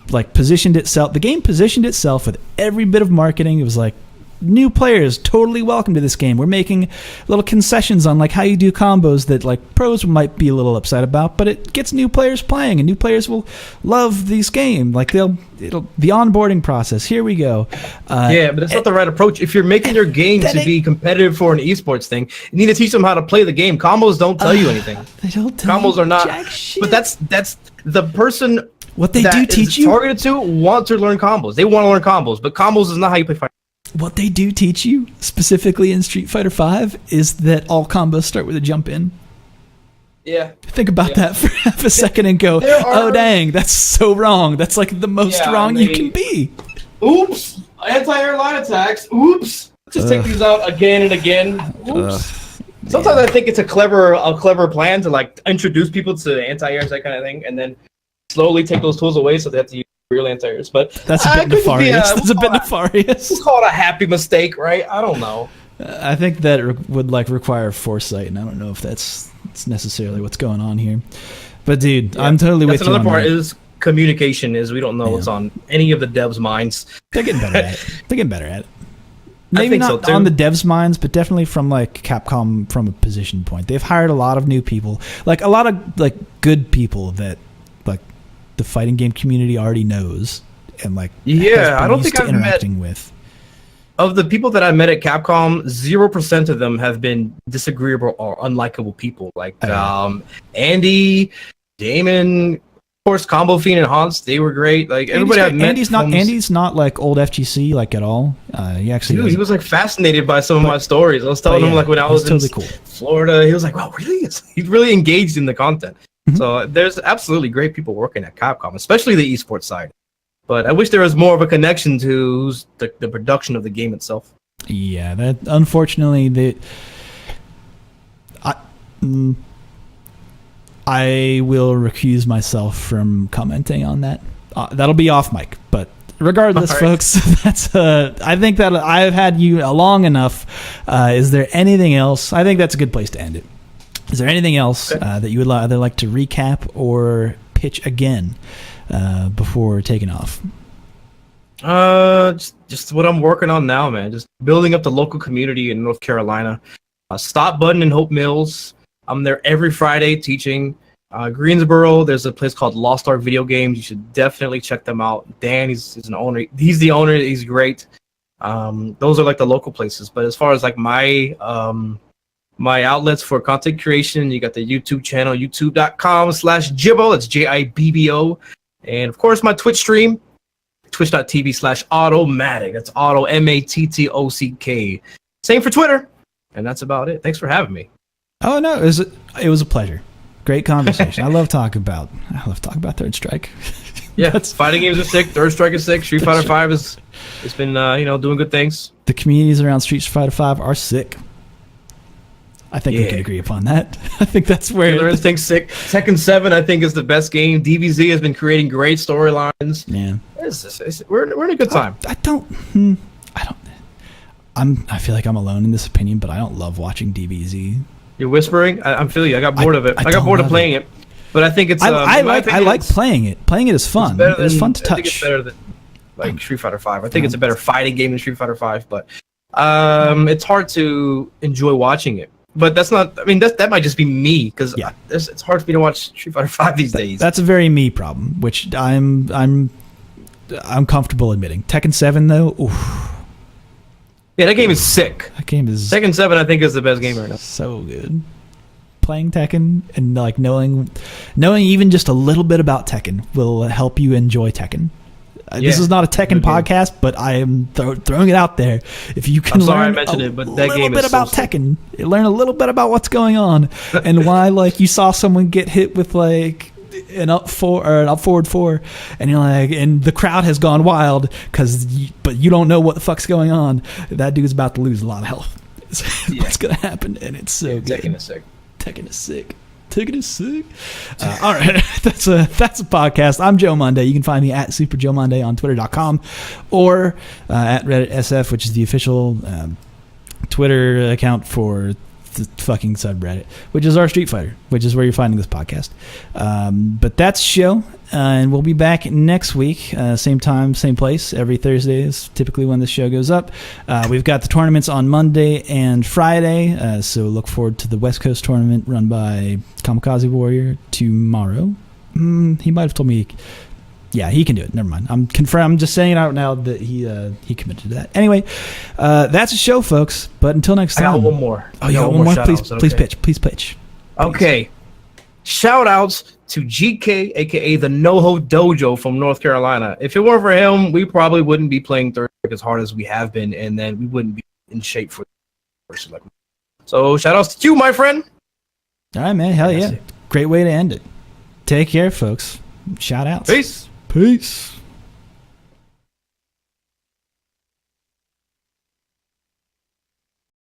the game positioned itself with every bit of marketing. It was like, new players totally welcome to this game. We're making little concessions on like how you do combos that like pros might be a little upset about, but it gets new players playing, and new players will love this game. Like the onboarding process. Here we go. But it's not the right approach. If you're making your game to be competitive for an esports thing, you need to teach them how to play the game. Combos don't tell you anything. They don't tell combos you are not. Jack shit. But that's the person. What they do teach you targeted to want to learn combos. They want to learn combos, but combos is not how you play fight. What they do teach you, specifically in Street Fighter V, is that all combos start with a jump in. Yeah. Think about that for half a second and go, oh, dang, that's so wrong. That's like the most wrong you can be. Oops. Anti-air line attacks. Oops. Just take these out again and again. Oops. Sometimes I think it's a clever plan to like introduce people to anti-airs, that kind of thing, and then slowly take those tools away so they have to use real anti-airs. But that's a bit nefarious. We'll call it a happy mistake, right? I don't know. I think that would like require foresight, and I don't know if that's necessarily what's going on here. But dude, I'm totally with you. Another part is communication. Is we don't know what's on any of the devs' minds. They're getting better at it. Maybe not on the devs' minds, but definitely from like Capcom from a position point. They've hired a lot of new people, like a lot of like good people that like the fighting game community already knows, and like I don't think I've interacting with. Of the people that I met at Capcom, 0% of them have been disagreeable or unlikable people. Like Andy, Damon, of course, Combo Fiend and Hans, they were great. Like everybody I've met. Andy's not like old FGC like at all. He was like fascinated by some of my stories. I was telling him like when I was in Florida, he was like, "Wow, really?" He's really engaged in the content. Mm-hmm. So there's absolutely great people working at Capcom, especially the esports side. But I wish there was more of a connection to the production of the game itself. Yeah, that unfortunately I will recuse myself from commenting on that. That'll be off mic, but regardless, folks, that's I think that I've had you long enough. Is there anything else? I think that's a good place to end it. Is there anything else that you would either like to recap or pitch again before taking off? Just what I'm working on now, man. Just building up the local community in North Carolina. Stop Button in Hope Mills. I'm there every Friday teaching. Greensboro, there's a place called Lost Ark Video Games. You should definitely check them out. Dan, he's an owner. He's the owner. He's great. Those are like the local places. But as far as like my outlets for content creation, you got the YouTube channel, youtube.com/Jibbo. That's JIBBO. And of course, my Twitch stream, twitch.tv/AutoMattock. That's Auto MATTOCK. Same for Twitter. And that's about it. Thanks for having me. Oh no, it was a pleasure. Great conversation. I love talking about Third Strike. Yeah, fighting games are sick. Third Strike is sick. Street Fighter 5 it's been doing good things. The communities around Street Fighter 5 are sick. I think we can agree upon that. I think that's where Killer Instinct's sick. Tekken 7, I think, is the best game. DBZ has been creating great storylines. Yeah, we're in a good time. I feel like I'm alone in this opinion, but I don't love watching DBZ. You're whispering. I feel you. I got bored of it. I got bored of playing it, but I think it's. I like playing it. Playing it is fun. It's fun to touch. I think it's better than Street Fighter 5. I think it's a better fighting game than Street Fighter 5, but it's hard to enjoy watching it. But that's not. I mean, that might just be me because Yeah. it's hard for me to watch Street Fighter 5 these days. That's a very me problem, which I'm comfortable admitting. Tekken 7 though, oof, Yeah, that game is sick. that game is Tekken 7, I think, is the best game right now. so good. Playing Tekken and like knowing even just a little bit about Tekken will help you enjoy Tekken. This is not a Tekken podcast, but I am throwing it out there. If you can learn a little bit about Tekken, learn a little bit about what's going on and why, like, you saw someone get hit with like an up forward 4, and you're like, and the crowd has gone wild but you don't know what the fuck's going on. That dude's about to lose a lot of health. What's gonna happen? And it's so good. Tekken is sick. Tekken is sick. Tekken is sick. All right, that's a podcast. I'm Joe Monday. You can find me at Super Joe Monday on Twitter.com or at Reddit SF, which is the official Twitter account for the fucking subreddit, which is our Street Fighter, which is where you're finding this podcast. But that's the show, and we'll be back next week, same time, same place. Every Thursday is typically when the show goes up. We've got the tournaments on Monday and Friday, so look forward to the West Coast tournament run by Kamikaze Warrior tomorrow. He might have told me. Yeah, he can do it. Never mind. I'm just saying it out now that he committed to that. Anyway, that's a show, folks. But until next time. I got one more. Oh, you got one more? Please pitch. Okay. Shout outs to GK, aka the NoHo Dojo from North Carolina. If it weren't for him, we probably wouldn't be playing third as hard as we have been, and then we wouldn't be in shape for the So shout outs to you, my friend. All right, man. Hell yeah. Great way to end it. Take care, folks. Shout outs. Peace. Peace.